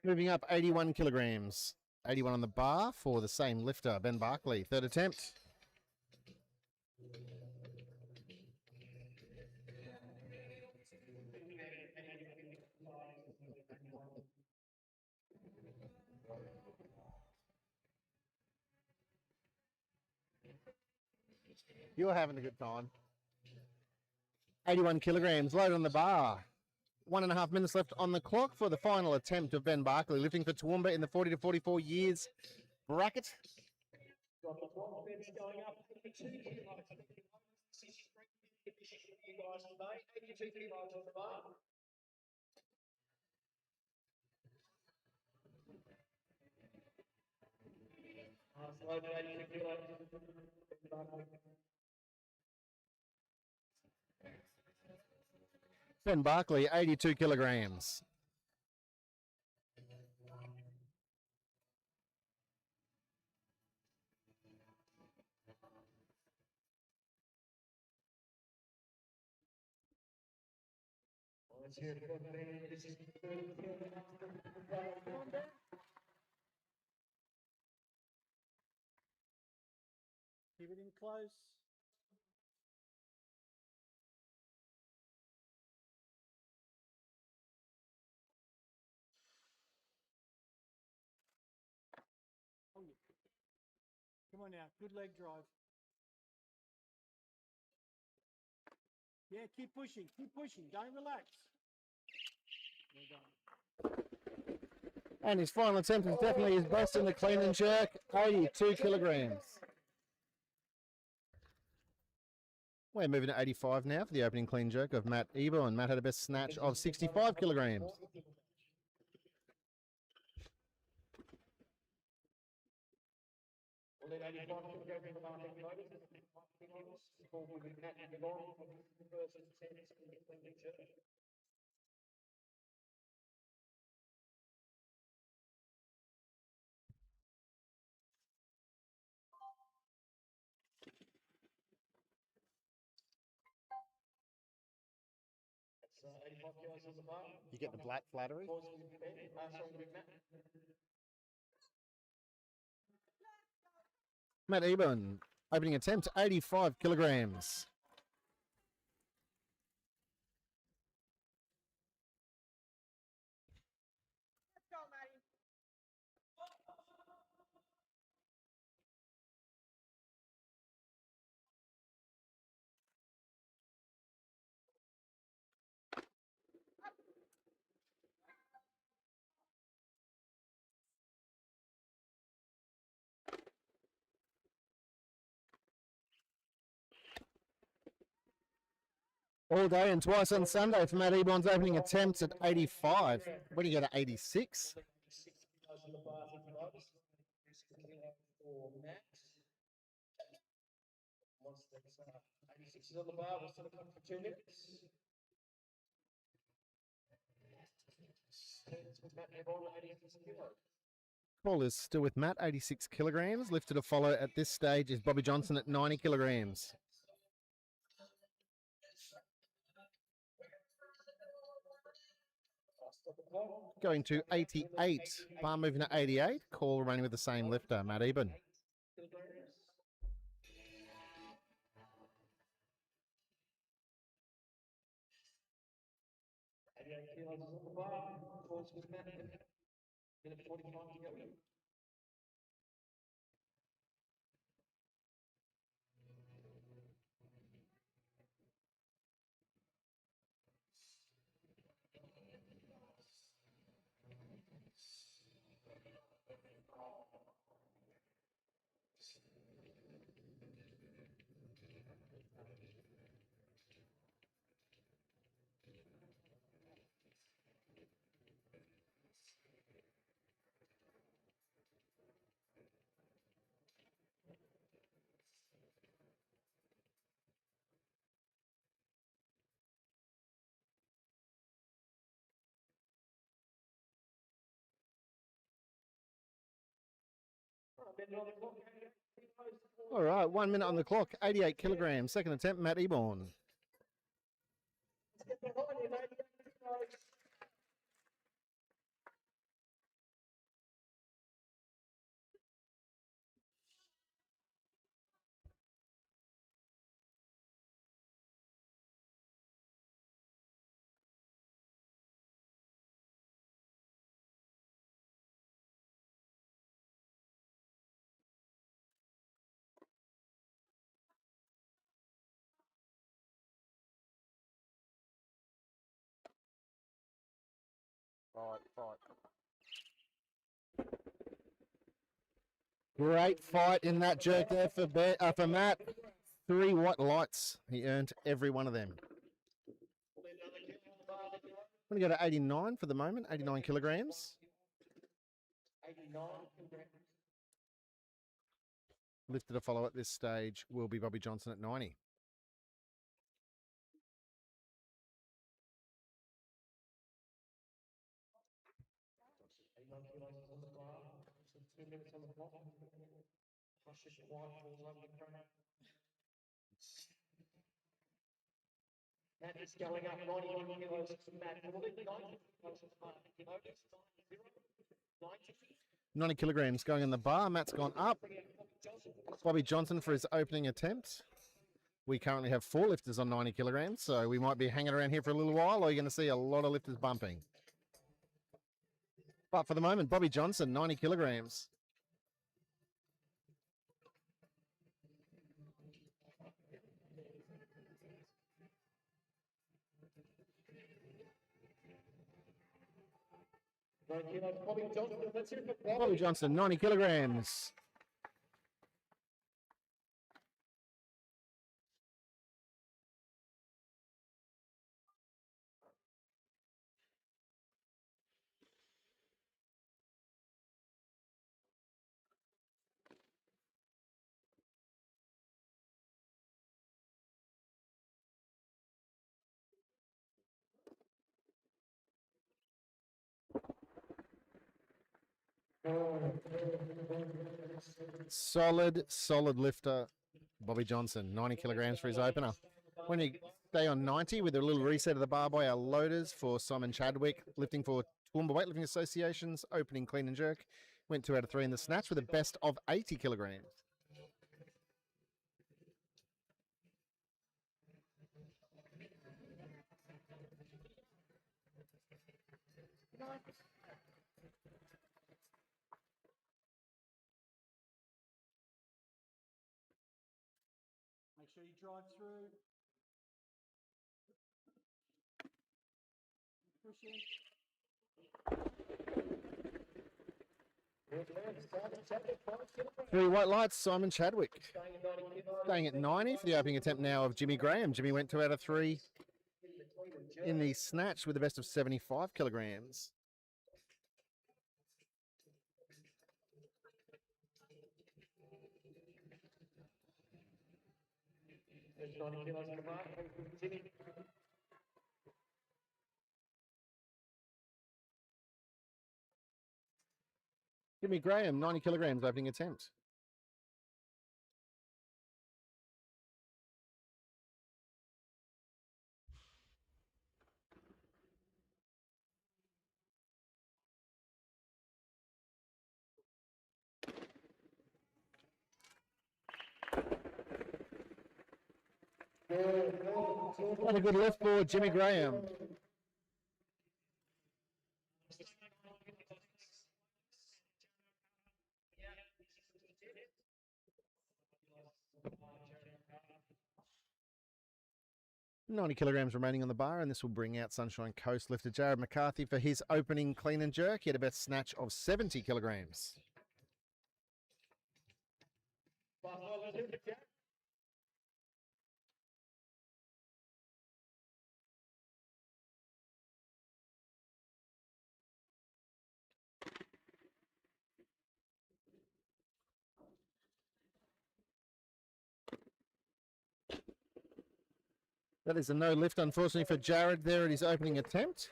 Moving up 81 kilograms. 81 on the bar for the same lifter, Ben Barkley. Third attempt. You're having a good time. 81 kilograms loaded on the bar. 1.5 minutes left on the clock for the final attempt of Ben Barkley, lifting for Toowoomba in the 40 to 44 years bracket. Got the block beds going up 82 kilos. 63 you guys today. 82 kilos on the bar. Slow to 82 kilos. Ben Barkley, 82 kilograms. Let's hear it from Ben. This is the third Keep it in close. Oh, yeah. Come on now, good leg drive. Yeah, keep pushing, don't relax. Well done. And his final attempt is definitely his best in the clean and jerk, 82 kilograms. We're moving to 85 now for the opening clean jerk of Matt Ebo, and Matt had a best snatch of 65 kilograms. Well, then 85 kilograms in the market notice. Before we can Matt and on for the first attempt in the clean and jerk. That's 85 kilos on the bar. You get the black flattery. Pause with Ben. Sorry, with Matt. Matt Eben, opening attempt, 85 kilograms. All day and twice on Sunday for Matt Ebon's opening attempts at 85. When do you go to 86? 6 kilos on the bar, 50 riders. 6 kilos for Matt. Once that's 86 is on the bar, we'll set it up for 2 minutes. It's with Matt Ebon, 86 kilos. Call is still with Matt, 86 kilograms. Lifted to follow at this stage is Bobby Johnson at 90 kilograms. Going to 88. Bar moving to 88. Call running with the same lifter, Matt Eben. Minute 45 to go. All right, 1 minute on the clock, 88 kilograms. Second attempt, Matt Ebon. Fight. Great fight in that jerk there for Matt. 3 white lights. He earned every one of them. I'm going to go to 89 for the moment, 89 kilograms. 89 kilograms. Lifted to follow at this stage will be Bobby Johnson at 90. On the bar, so 2 minutes on the clock. Hush is quiet, falls over the crowd. Matt is going up 91 kilos for Matt. 90 kilos for Matt. 90 kilograms going in the bar. Matt's gone up. Bobby Johnson for his opening attempt. We currently have 4 lifters on 90 kilograms, so we might be hanging around here for a little while, or you're going to see a lot of lifters bumping. But for the moment, Bobby Johnson, 90 kilograms. Bobby Johnson, 90 kilograms. Solid lifter, Bobby Johnson, 90 kilograms for his opener. When you stay on 90 with a little reset of the bar by our loaders for Simon Chadwick, lifting for Toowoomba Weightlifting Association's opening clean and jerk. Went 2 out of 3 in the snatch with a best of 80 kilograms. Make sure you drive through. Push in. 3 white lights, Simon Chadwick. Staying at 90 for the opening attempt now of Jimmy Graham. Jimmy went 2 out of 3 in the snatch with a best of 75 kilograms. There's 90 kilos in the mark. Jimmy. Jimmy Graham, 90 kilograms opening attempt. What a good lift for Jimmy Graham. $90 kilograms remaining on the bar, and this will bring out Sunshine Coast lifter Jared McCarthy for his opening clean and jerk. He had a best snatch of 70 kilograms. That is a no lift, unfortunately, for Jared there at his opening attempt.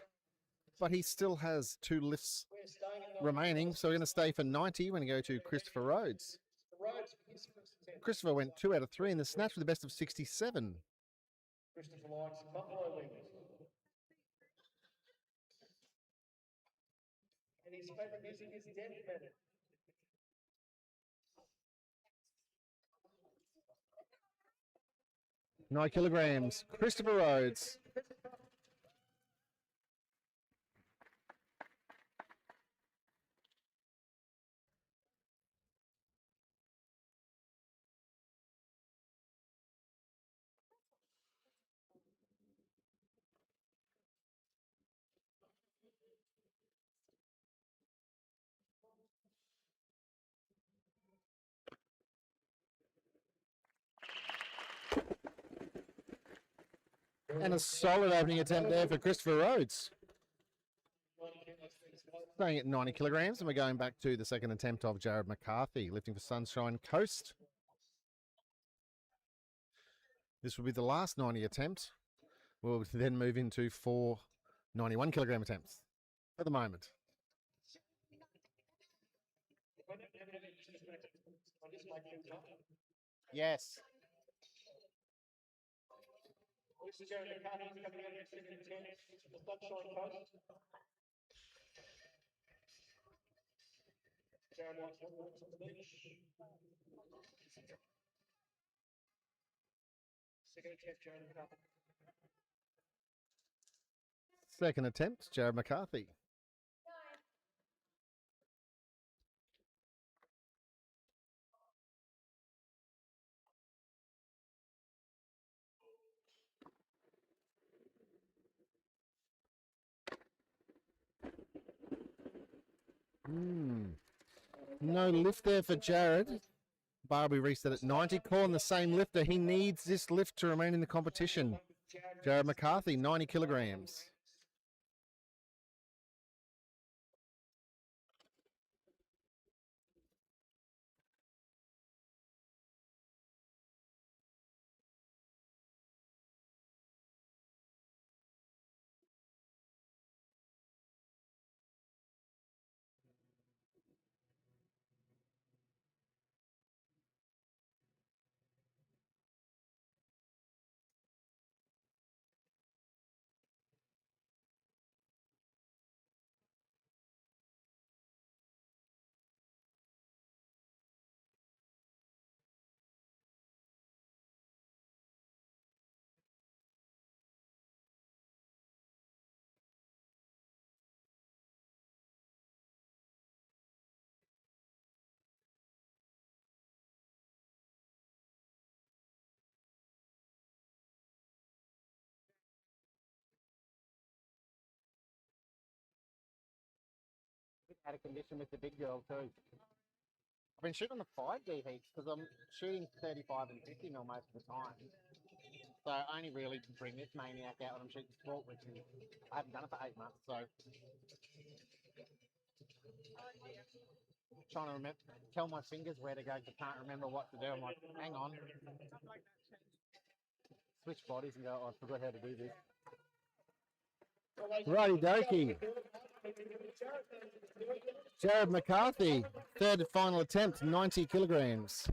But he still has 2 lifts remaining, so we're going to stay for 90 when we go to Christopher Rhodes. Christopher went 2 out of 3 in the snatch with a best of 67. Christopher likes buffalo wings. And his favourite music is death metal. $9 kilograms, Christopher Rhodes. And a solid opening attempt there for Christopher Rhodes. Staying at 90 kilograms, and we're going back to the second attempt of Jared McCarthy, lifting for Sunshine Coast. This will be the last 90 attempt. We'll then move into 4 91 kilogram attempts for the moment. Yes. This is Jared McCarthy coming out of second attempt for Sunshine Coast. Jared likes to walk on the beach. Second attempt, Jared McCarthy. Second attempt, Jared McCarthy. No lift there for Jared. Bar will be reset at 90. Calling the same lifter. He needs this lift to remain in the competition. Jared McCarthy, 90 kilograms. out of condition with the big girl too. I've been shooting on the 5D heats because I'm shooting 35 and 50 mil most of the time. So I only really bring this maniac out when I'm shooting sport, which is, I haven't done it for 8 months, so. Trying to remember, tell my fingers where to go because I can't remember what to do. I'm like, hang on. Switch bodies and go, oh, I forgot how to do this. Righty dokey. Jared McCarthy, third and final attempt, 90 kilograms.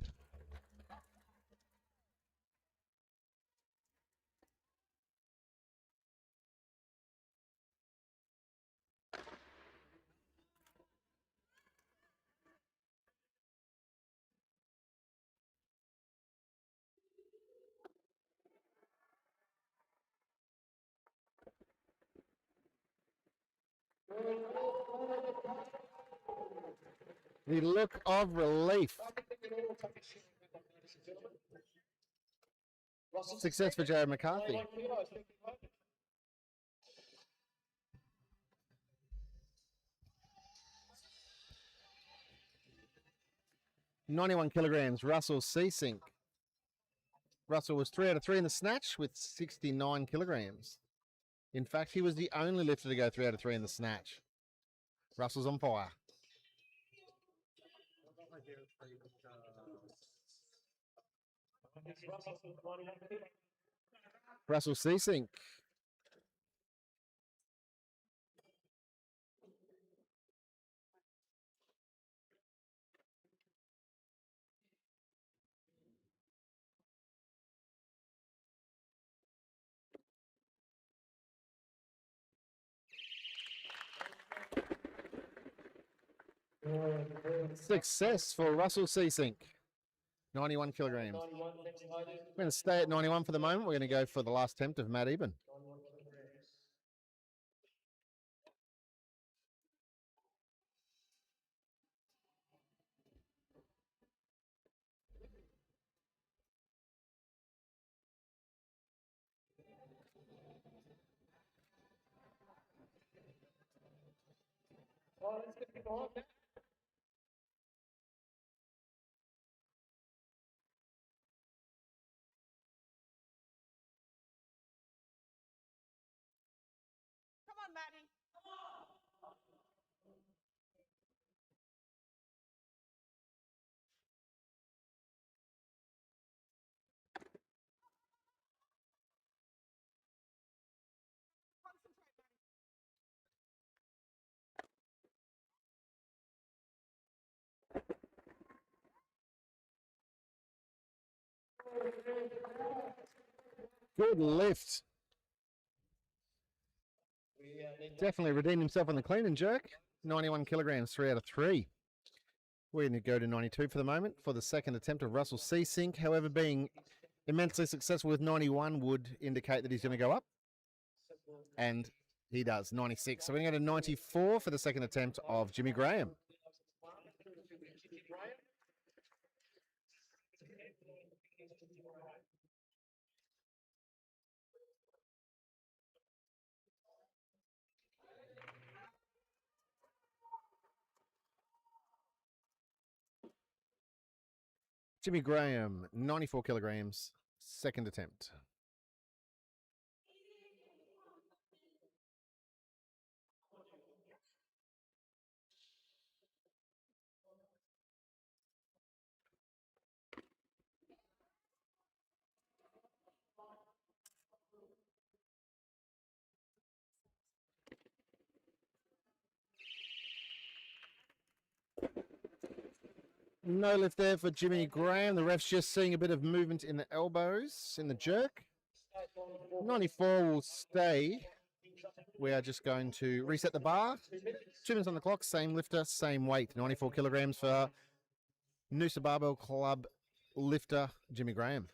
The look of relief. Success for Jared McCarthy. .91 kilograms, Russell Seasink. Russell was 3 out of 3 in the snatch with 69 kilograms. In fact, he was the only lifter to go 3 out of 3 in the snatch. Russell's on fire. Russell Seasink. Success for Russell Seasink. 91 kilograms. We're going to stay at 91 for the moment. We're going to go for the last attempt of Matt Eben. Come on, Maddie. Good lift. Definitely redeemed himself on the clean and jerk. 91 kilograms, 3 out of 3. We're going to go to 92 for the moment for the second attempt of Russell Seasink. However, being immensely successful with 91 would indicate that he's going to go up. And he does, 96. So we're going to go to 94 for the second attempt of Jimmy Graham. Jimmy Graham, 94 kilograms, second attempt. No lift there for Jimmy Graham. The ref's just seeing a bit of movement in the elbows in the jerk. 94 will stay. We are just going to reset the bar. 2 minutes on the clock, same lifter, same weight. 94 kilograms for Noosa Barbell Club lifter Jimmy Graham.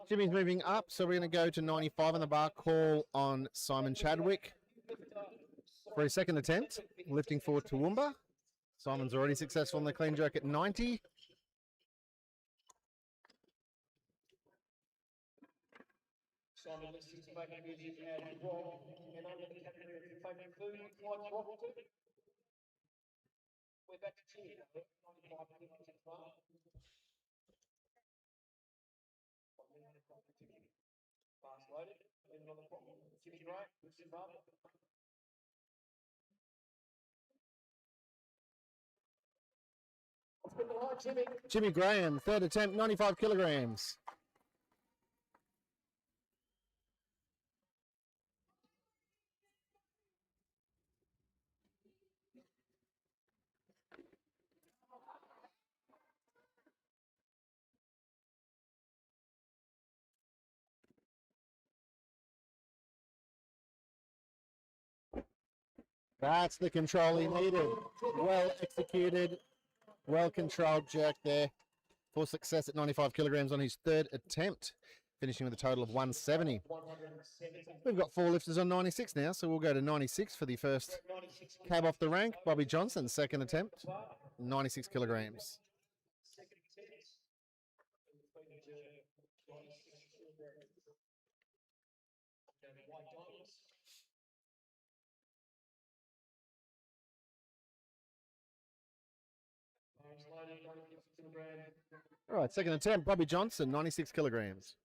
Jimmy's moving up, so we're going to go to 95 on the bar. Call on Simon Chadwick for his second attempt, lifting for Toowoomba. Simon's already successful in the clean jerk at 90. Simon listens to making music and rock, and under the category of favourite food, like rock too. We're back to Jimmy now, 95 minutes in front. 1 minute in front of Jimmy. Fast loaded, leaving on the clock. Jimmy Gray, lifts him up. Let's put the light, Jimmy. Jimmy Graham, third attempt, 95 kilograms. That's the control he needed. Well executed, well controlled jerk there for success at 95 kilograms on his third attempt, finishing with a total of 170. We've got 4 lifters on 96 now, so we'll go to 96 for the first cab off the rank. Bobby Johnson, second attempt, 96 kilograms. All right, second attempt, Bobby Johnson, 96 kilograms.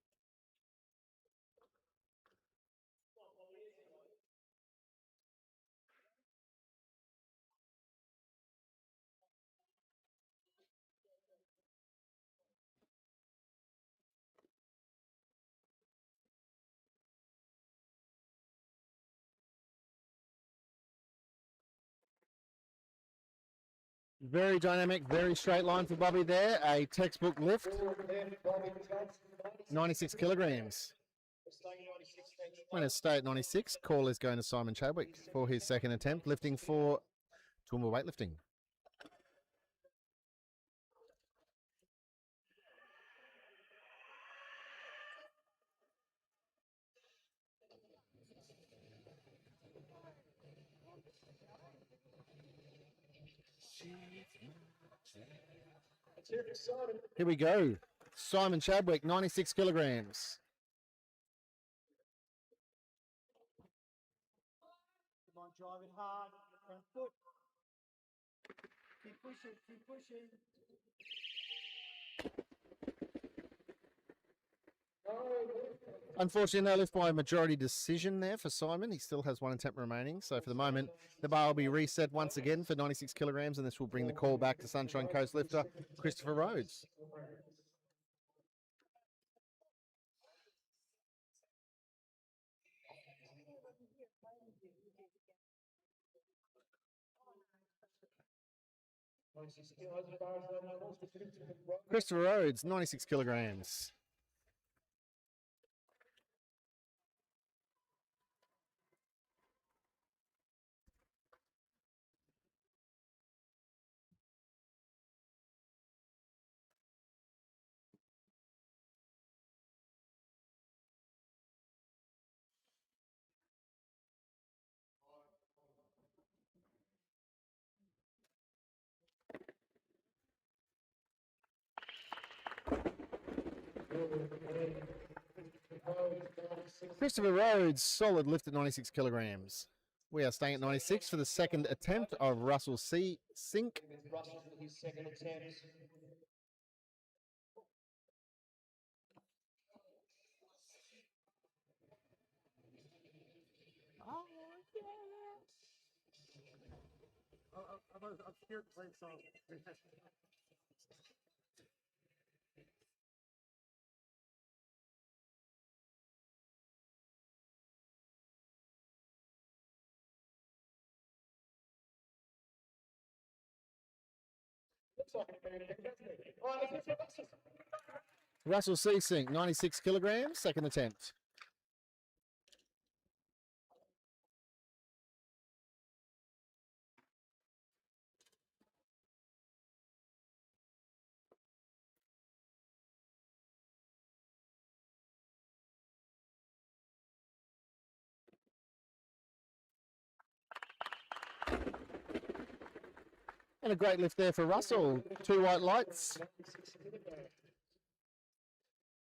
Very dynamic, very straight line for Bobby there. A textbook lift, 96 kilograms. When it's stay at 96, call is going to Simon Chadwick for his second attempt, lifting for Toowoomba weightlifting. Here we go. Simon Chadwick, 96 kilograms. Come on, drive it hard. Front foot. Keep pushing, keep pushing. Unfortunately, no lift by majority decision there for Simon. He still has 1 attempt remaining. So for the moment, the bar will be reset once again for 96 kilograms, and this will bring the call back to Sunshine Coast lifter Christopher Rhodes. Christopher Rhodes, 96 kilograms. Christopher Rhodes, solid lift at 96 kilograms. We are staying at 96 for the second attempt of Russell C. Sink. Russell with his second attempt. I'm scared to play song. Russell Seasink, 96 kilograms, second attempt. And a great lift there for Russell. 2 white lights.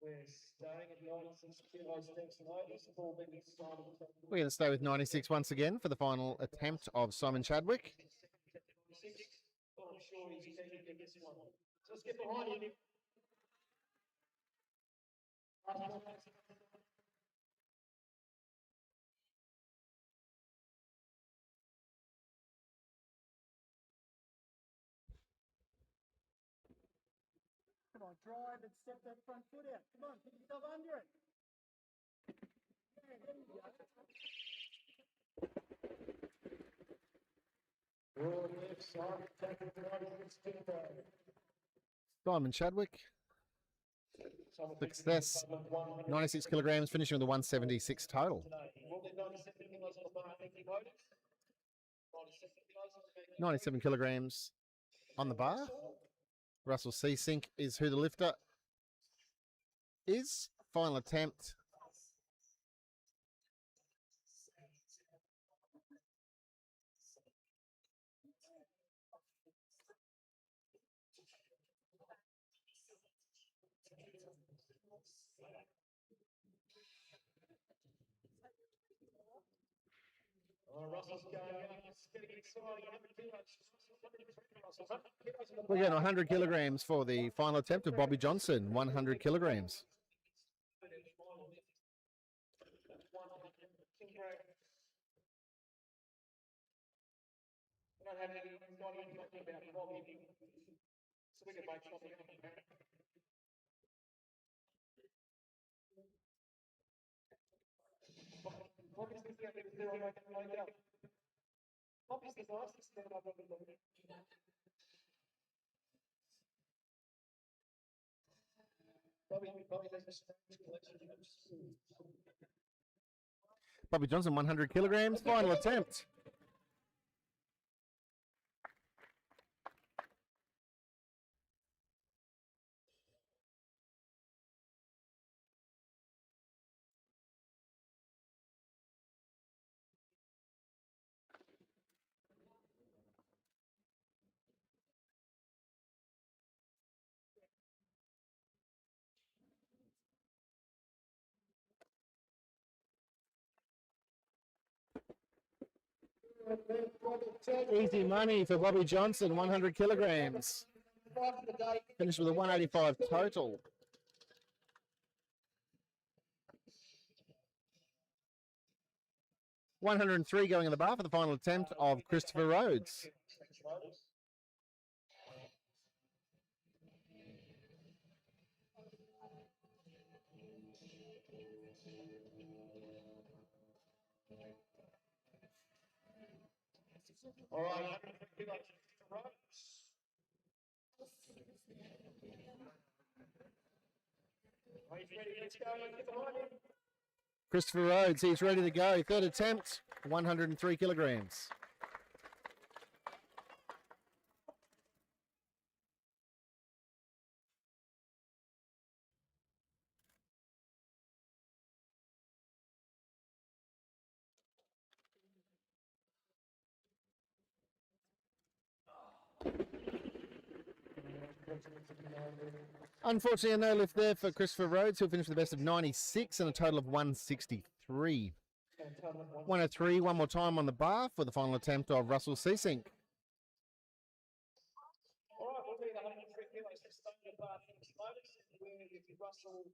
We're staying at 96 kilos. Thanks, ladies. 4 minutes started. We're going to stay with 96 once again for the final attempt of Simon Chadwick. I'm sure he's going to get this one. So let's get behind him. Come on, drive and step that front foot out. Come on, put yourself under it. Yeah, there you go. Simon Chadwick. Success. 96 kilograms, finishing with a 176 total. 97 kilograms on the bar. Russell Seasink is who the lifter is. Final attempt. Russell's going up. It's getting exciting. 100 kilos. We're going to 100 kilograms for the final attempt of Bobby Johnson. 100 kilograms. I don't have any not even talking about Bobby. So we can make something up. Bobby's the thing that they're all making lined up. Bobby's the nicest man I've ever known. Bobby has a strange collection. Bobby Johnson, 100 kilograms. Final attempt. Easy money for Bobby Johnson, 100 kilograms. Finished with a 185 total. $103 going in the bar for the final attempt of Christopher Rhodes. All right, Christopher Rhodes, he's ready to go. Third attempt, 103 kilograms. Unfortunately, a no lift there for Christopher Rhodes, who'll finish with the best of 96 and a total of 163. 103, one more time on the bar for the final attempt of Russell Seasink. all right, we'll need 103 kilos to start the bar. Thanks, ladies. And where is Russell?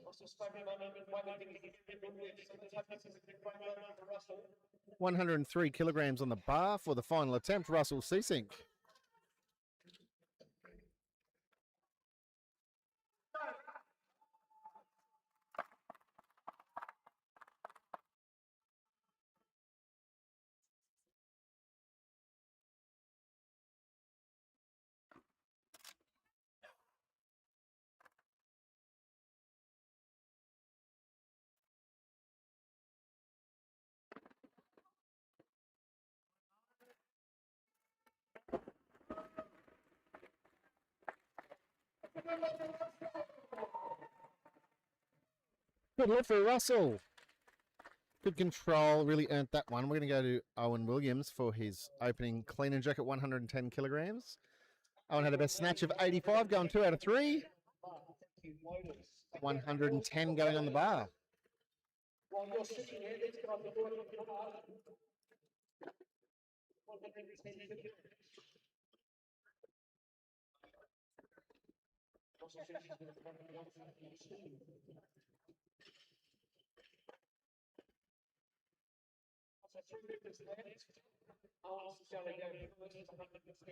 Russell's favourite moment, one thing to get a good lift. So let's hope this is a good moment for Russell. 103 kilograms on the bar for the final attempt, Russell Seasink. Good lift for Russell. Good control, really earned that one. We're going to go to Owen Williams for his opening clean and jerk at 110 kilograms. Owen had a best snatch of 85, going 2 out of 3. 110 going on the bar. While you're sitting there, these guys are working hard. 110 kilograms. Russell says he's going to come and go for the So 3 lifters left. Owen's going to go first to 110.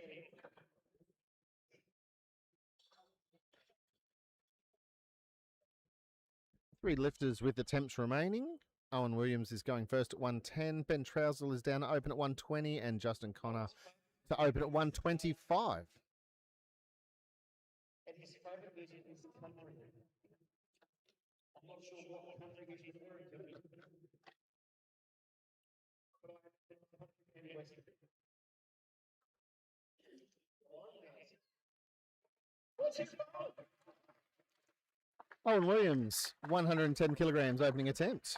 Three lifters with attempts remaining. Owen Williams is going first at 110. Ben Trousel is down to open at 120. And Justin Connor to open at 125. And his favourite music is country. I'm not sure what country he's referring to. But I country and western. What's his phone? Owen Williams, 110 kilograms opening attempt.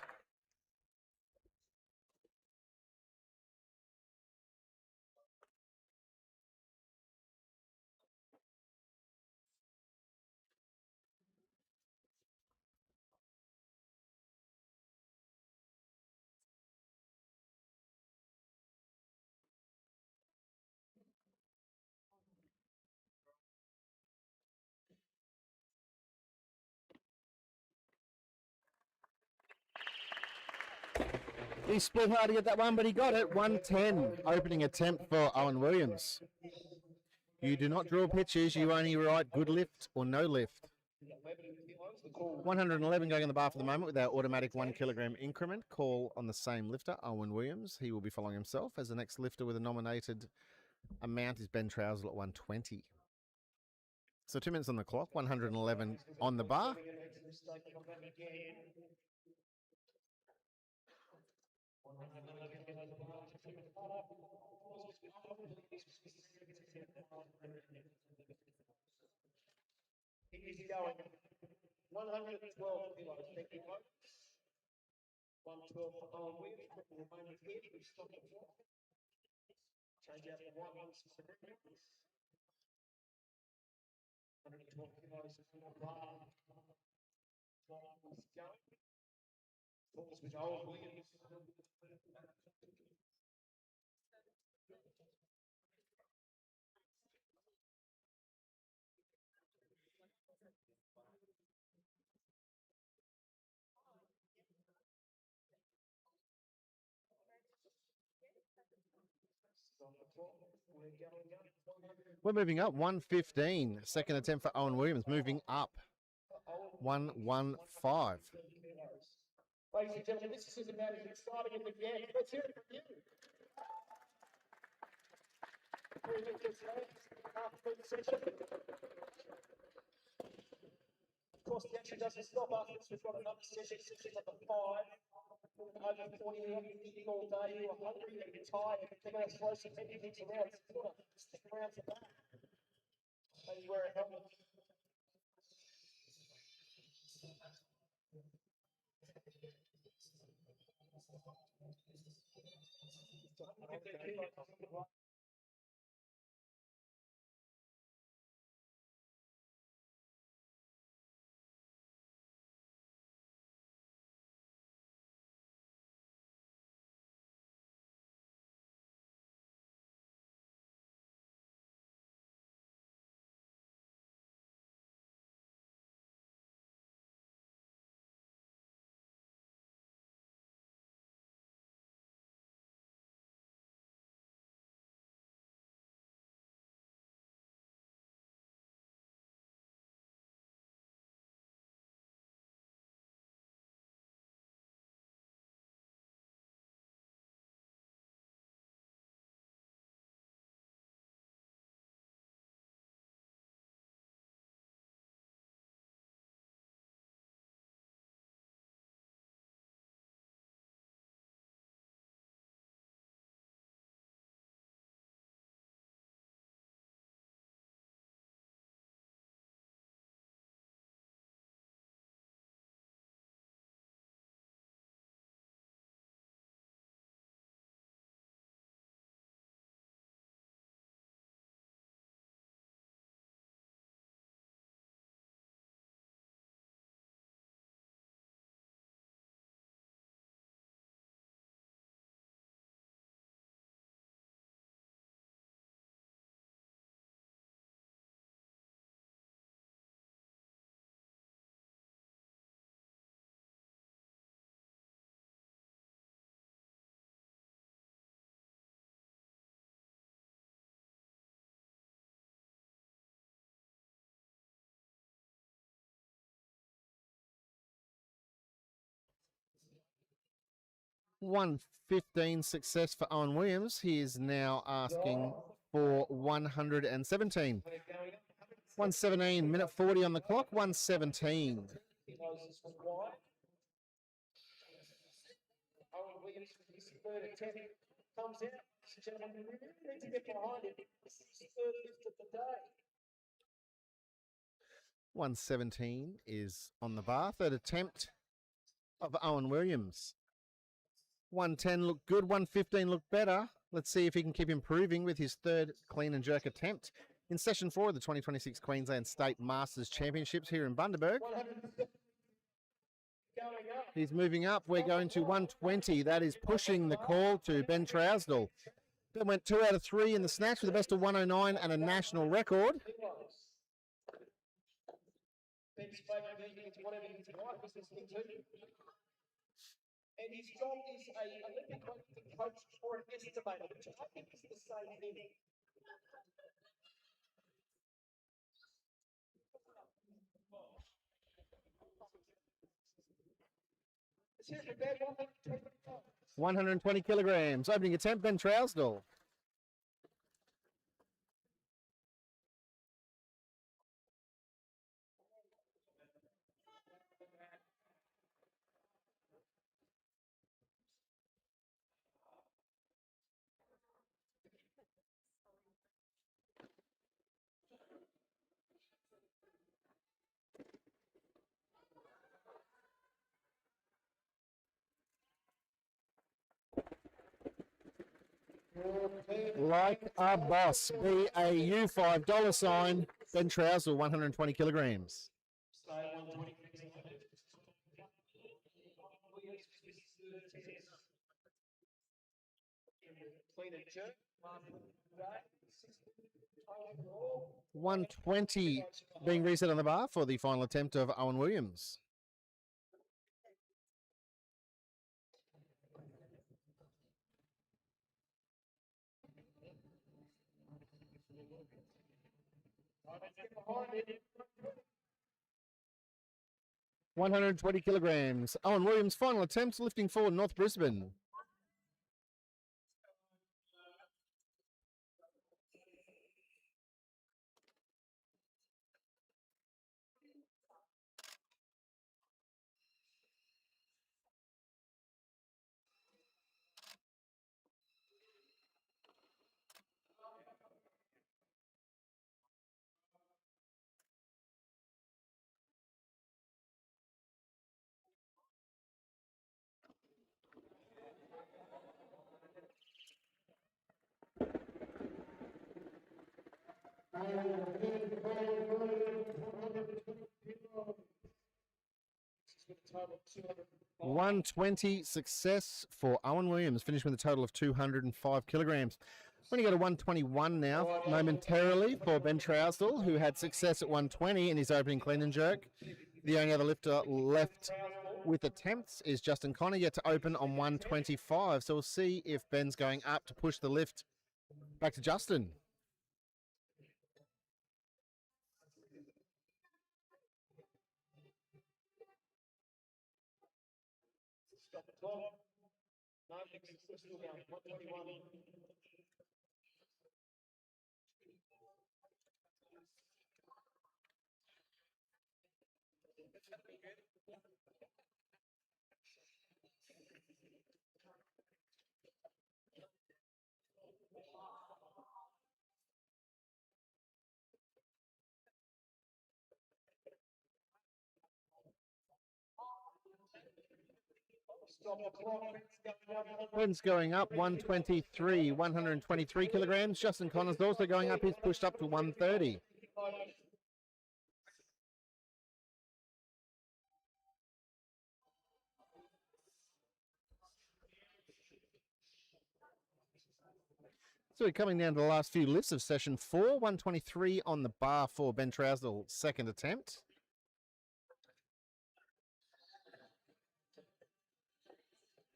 He split hard to get that one, but he got it. 110 opening attempt for Owen Williams. You do not draw pitches. You only write good lift or no lift. 111 going on the bar for the moment with our automatic 1 kilogram increment. Call on the same lifter, Owen Williams. He will be following himself as the next lifter with a nominated amount is Ben Trousel at 120. So 2 minutes on the clock, 111 on the bar. He's going 112 kilos. Thank you, folks. 112 for Owen Williams. Put the remaining here. We stop the clock. Change out the white ones for the green ones. 112 kilos on the bar. He's going. Falls with Owen Williams. We're moving up, 115. Second attempt for Owen Williams, moving up. 115. Ladies and gentlemen, this is about as exciting as it gets. Let's hear it from you. Of course, the action doesn't stop after this. We've got another session at the 5. Over 40 minutes all day. You're hungry and you're tired. They're going to throw some heavy hits around. Stick around for that. Maybe wear a helmet. 115 success for Owen Williams. He is now asking for 117. 117, minute 40 on the clock, 117. This was wide. Owen Williams with his third attempt comes out. Ladies and gentlemen, we really need to get behind him. This is his third lift of the day. 117 is on the bar. Third attempt of Owen Williams. 110 looked good, 115 looked better. Let's see if he can keep improving with his third clean and jerk attempt in session 4 of the 2026 Queensland State Masters Championships here in Bundaberg. He's moving up. We're going to 120. That is pushing the call to Ben Trousdell. Ben went 2 out of 3 in the snatch with a best of 109 and a national record. Ben's favourite meeting is whatever his wife is listening to. And his job is a Olympic weightlifting coach or an estimator, which I think is the same thing. Let's hear it for Ben, 120 kilograms. Opening attempt, Ben Trousdell. Like a boss, BAU $5 sign, Ben Trousdell, 120 kilograms. Clean and jerk. 120 being reset on the bar for the final attempt of Owen Williams. Behind 120 kilograms. Owen Williams' final attempt, lifting forward North Brisbane. total of 205. 120 success for Owen Williams, finished with a total of 205 kilograms. We're going to go to 121 now momentarily for Ben Trousdell, who had success at 120 in his opening clean and jerk. The only other lifter left with attempts is Justin Connor, yet to open on 125. So we'll see if Ben's going up to push the lift back to Justin. Stop the clock. No, it's still going. 121. Stop the clock. Ben's going up 123, 123 kilograms. Justin Connor's also going up. He's pushed up to 130. So we're coming down to the last few lifts of session 4. 123 on the bar for Ben Trousdell, second attempt.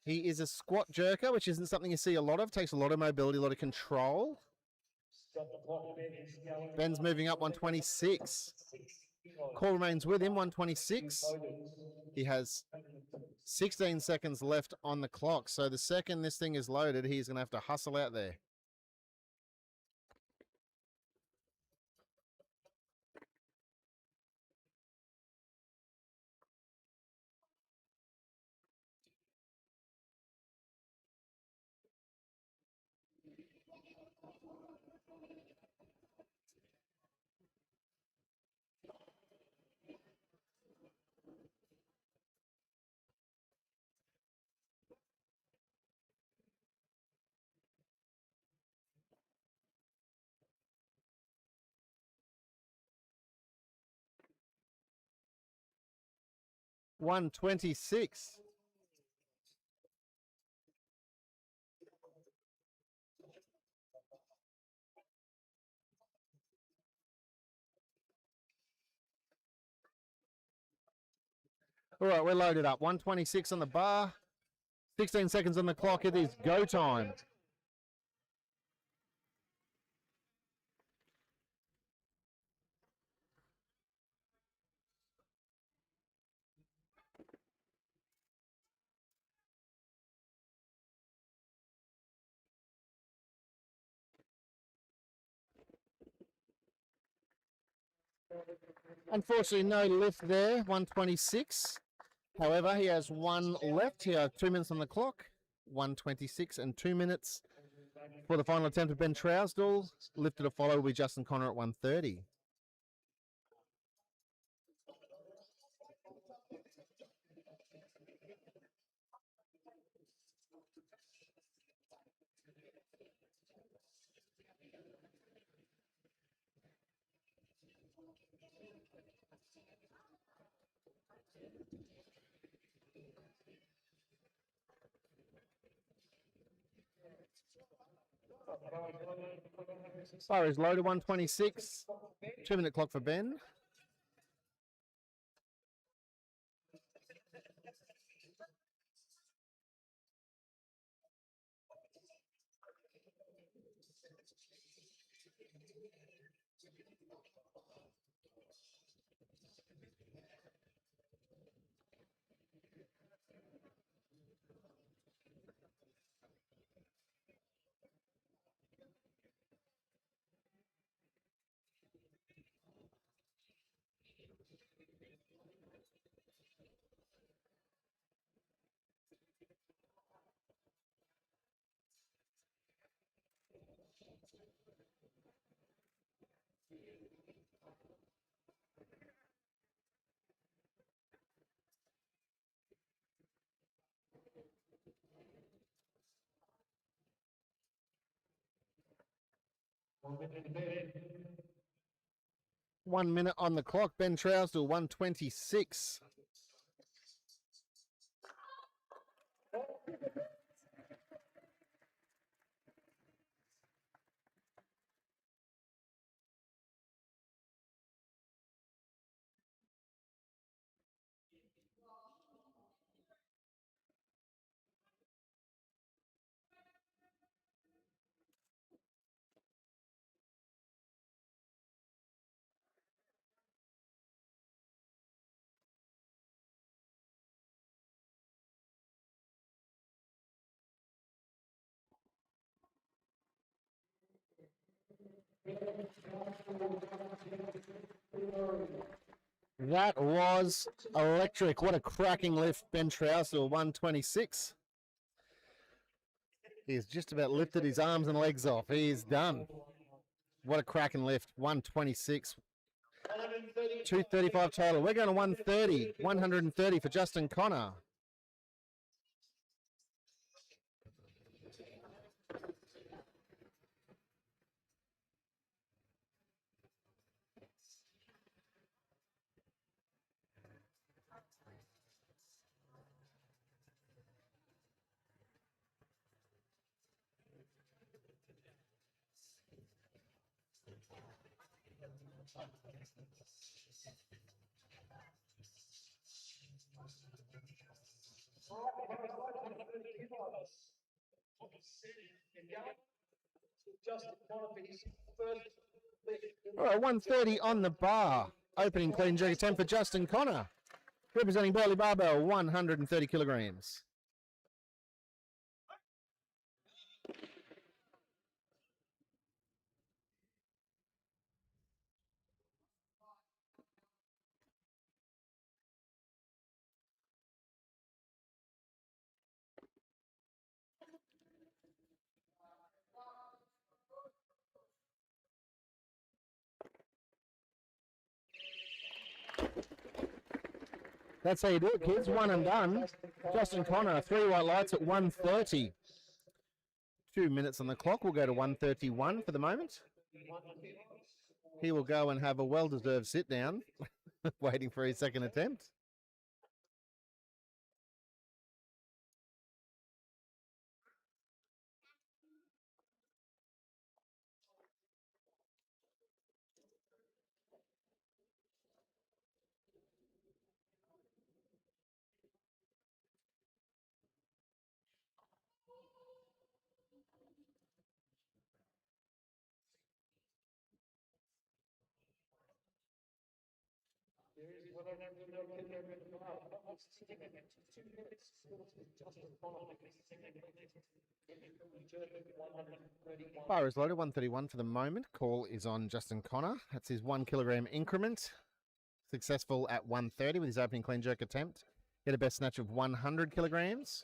He is a squat jerker, which isn't something you see a lot of. Takes a lot of mobility, a lot of control. Stop the clock. Ben's going. Ben's moving up 126. Call remains with him, 126. He has 16 seconds left on the clock. So the second this thing is loaded, he's going to have to hustle out there. $126. All right, we're loaded up. 126 on the bar. 16 seconds on the clock. It is go time. Unfortunately, no lift there. 126. However, he has one left here. 2 minutes on the clock. 126 and 2 minutes for the final attempt of Ben Trousdale. Lifted to follow will be Justin Connor at 130. Bar is loaded. 126. 2 minute clock for Ben. One minute on the clock. Ben Trousdale, 126. That was electric. What a cracking lift. Ben Trousdale, 126. He's just about lifted his arms and legs off. He is done. What a cracking lift. 126. 235 total. We're going to 130. 130 for Justin Connor. All right, 130 on the bar. Opening clean jerk attempt for Justin Connor. Representing Burley Barbell, 130 kilograms. That's how you do it, kids. One and done. Justin Connor, 3 white lights at 130. 2 minutes on the clock. We'll go to 131 for the moment. He will go and have a well-deserved sit-down, waiting for his second attempt. Bar is loaded, 131 for the moment. Call is on Justin Connor. That's his 1 kilogram increment. Successful at 130 with his opening clean jerk attempt. Get a best snatch of 100 kilograms.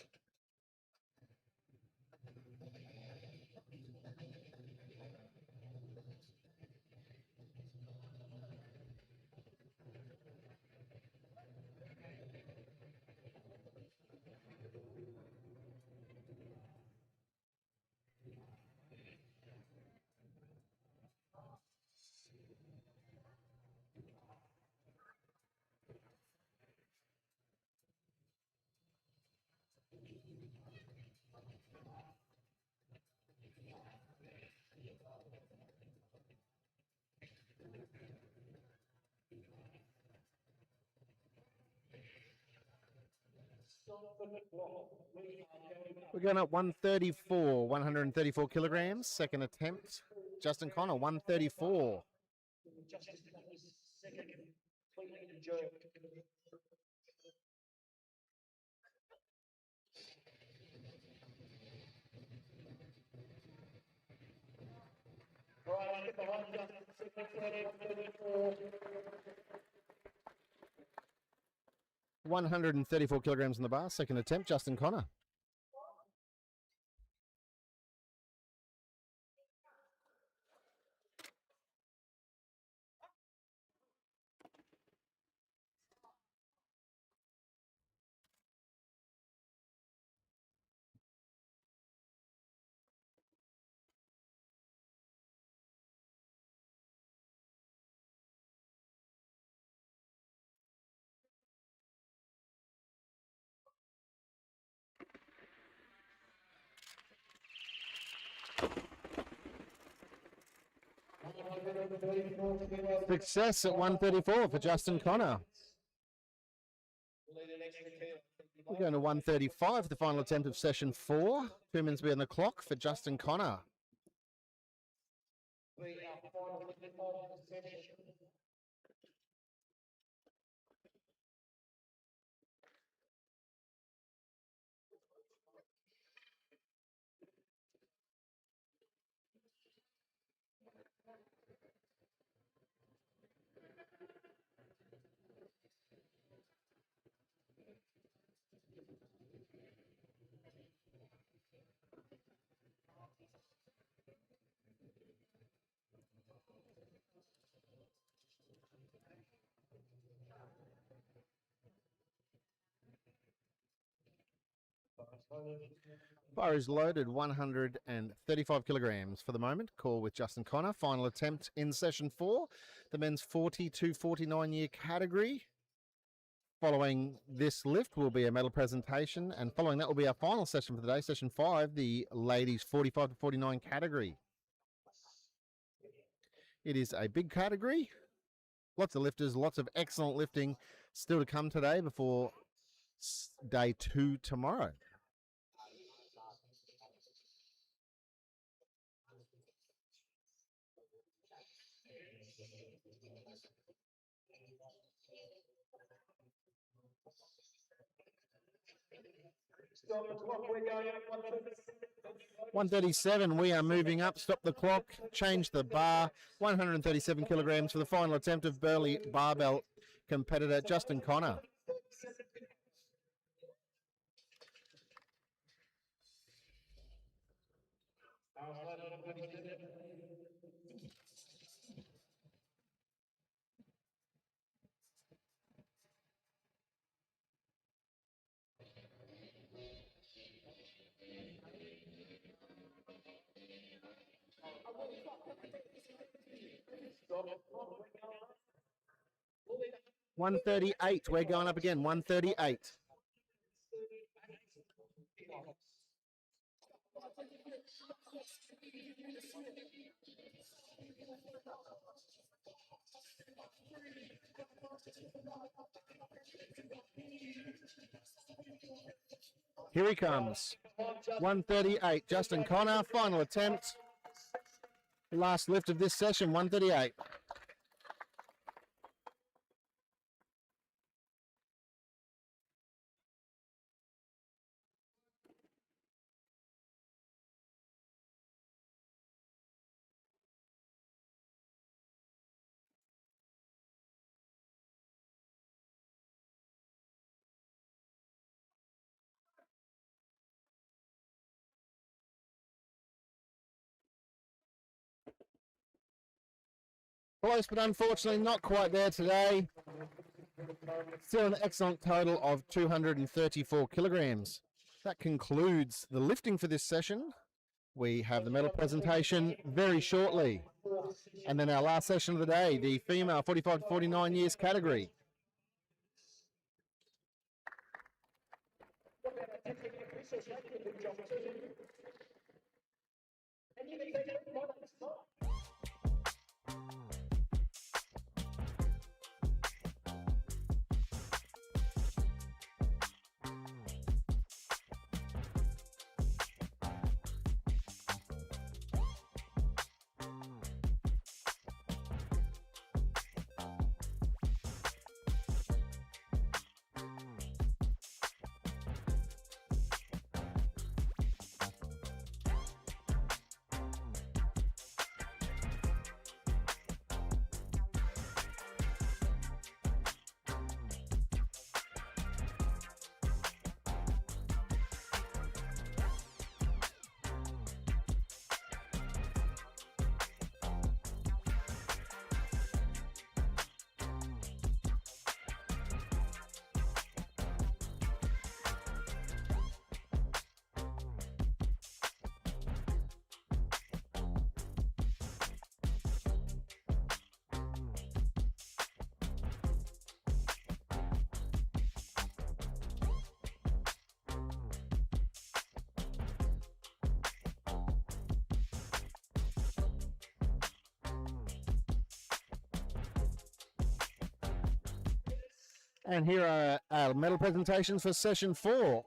We're going up 134, 134 kilograms. Second attempt. Justin Connor, 134. $134 kilograms in the bar. Second attempt, Justin Connor. Success at 134 for Justin Connor. We're going to 135, the final attempt of session 4. 2 minutes be on the clock for Justin Connor. Bar is loaded, 135 kilograms for the moment. Call with Justin Connor. Final attempt in session 4, the men's 40 to 49 year category. Following this lift will be a medal presentation, and following that will be our final session for the day, session 5, the ladies 45 to 49 category. It is a big category. Lots of lifters, lots of excellent lifting still to come today before day 2 tomorrow. Stop the clock. We're going up 137, we are moving up. Stop the clock, change the bar. 137 kilograms for the final attempt of Burley barbell competitor Justin Connor. Stop the clock. We're going up. 138, we're going up again. 138. Here he comes. 138, Justin Connor, final attempt. Last lift of this session, 138. Close, but unfortunately not quite there today. Still an excellent total of 234 kilograms. That concludes the lifting for this session. We have the medal presentation very shortly. And then our last session of the day, the female 45 to 49 years category. And here are our medal presentations for session 4.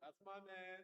That's my man.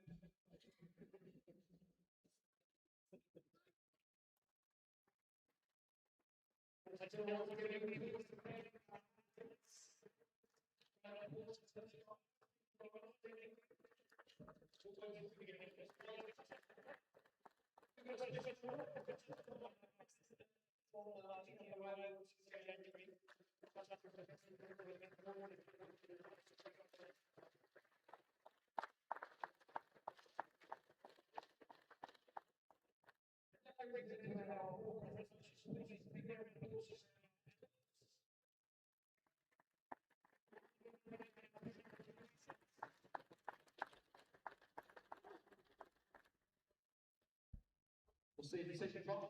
We'll see if you said you're wrong.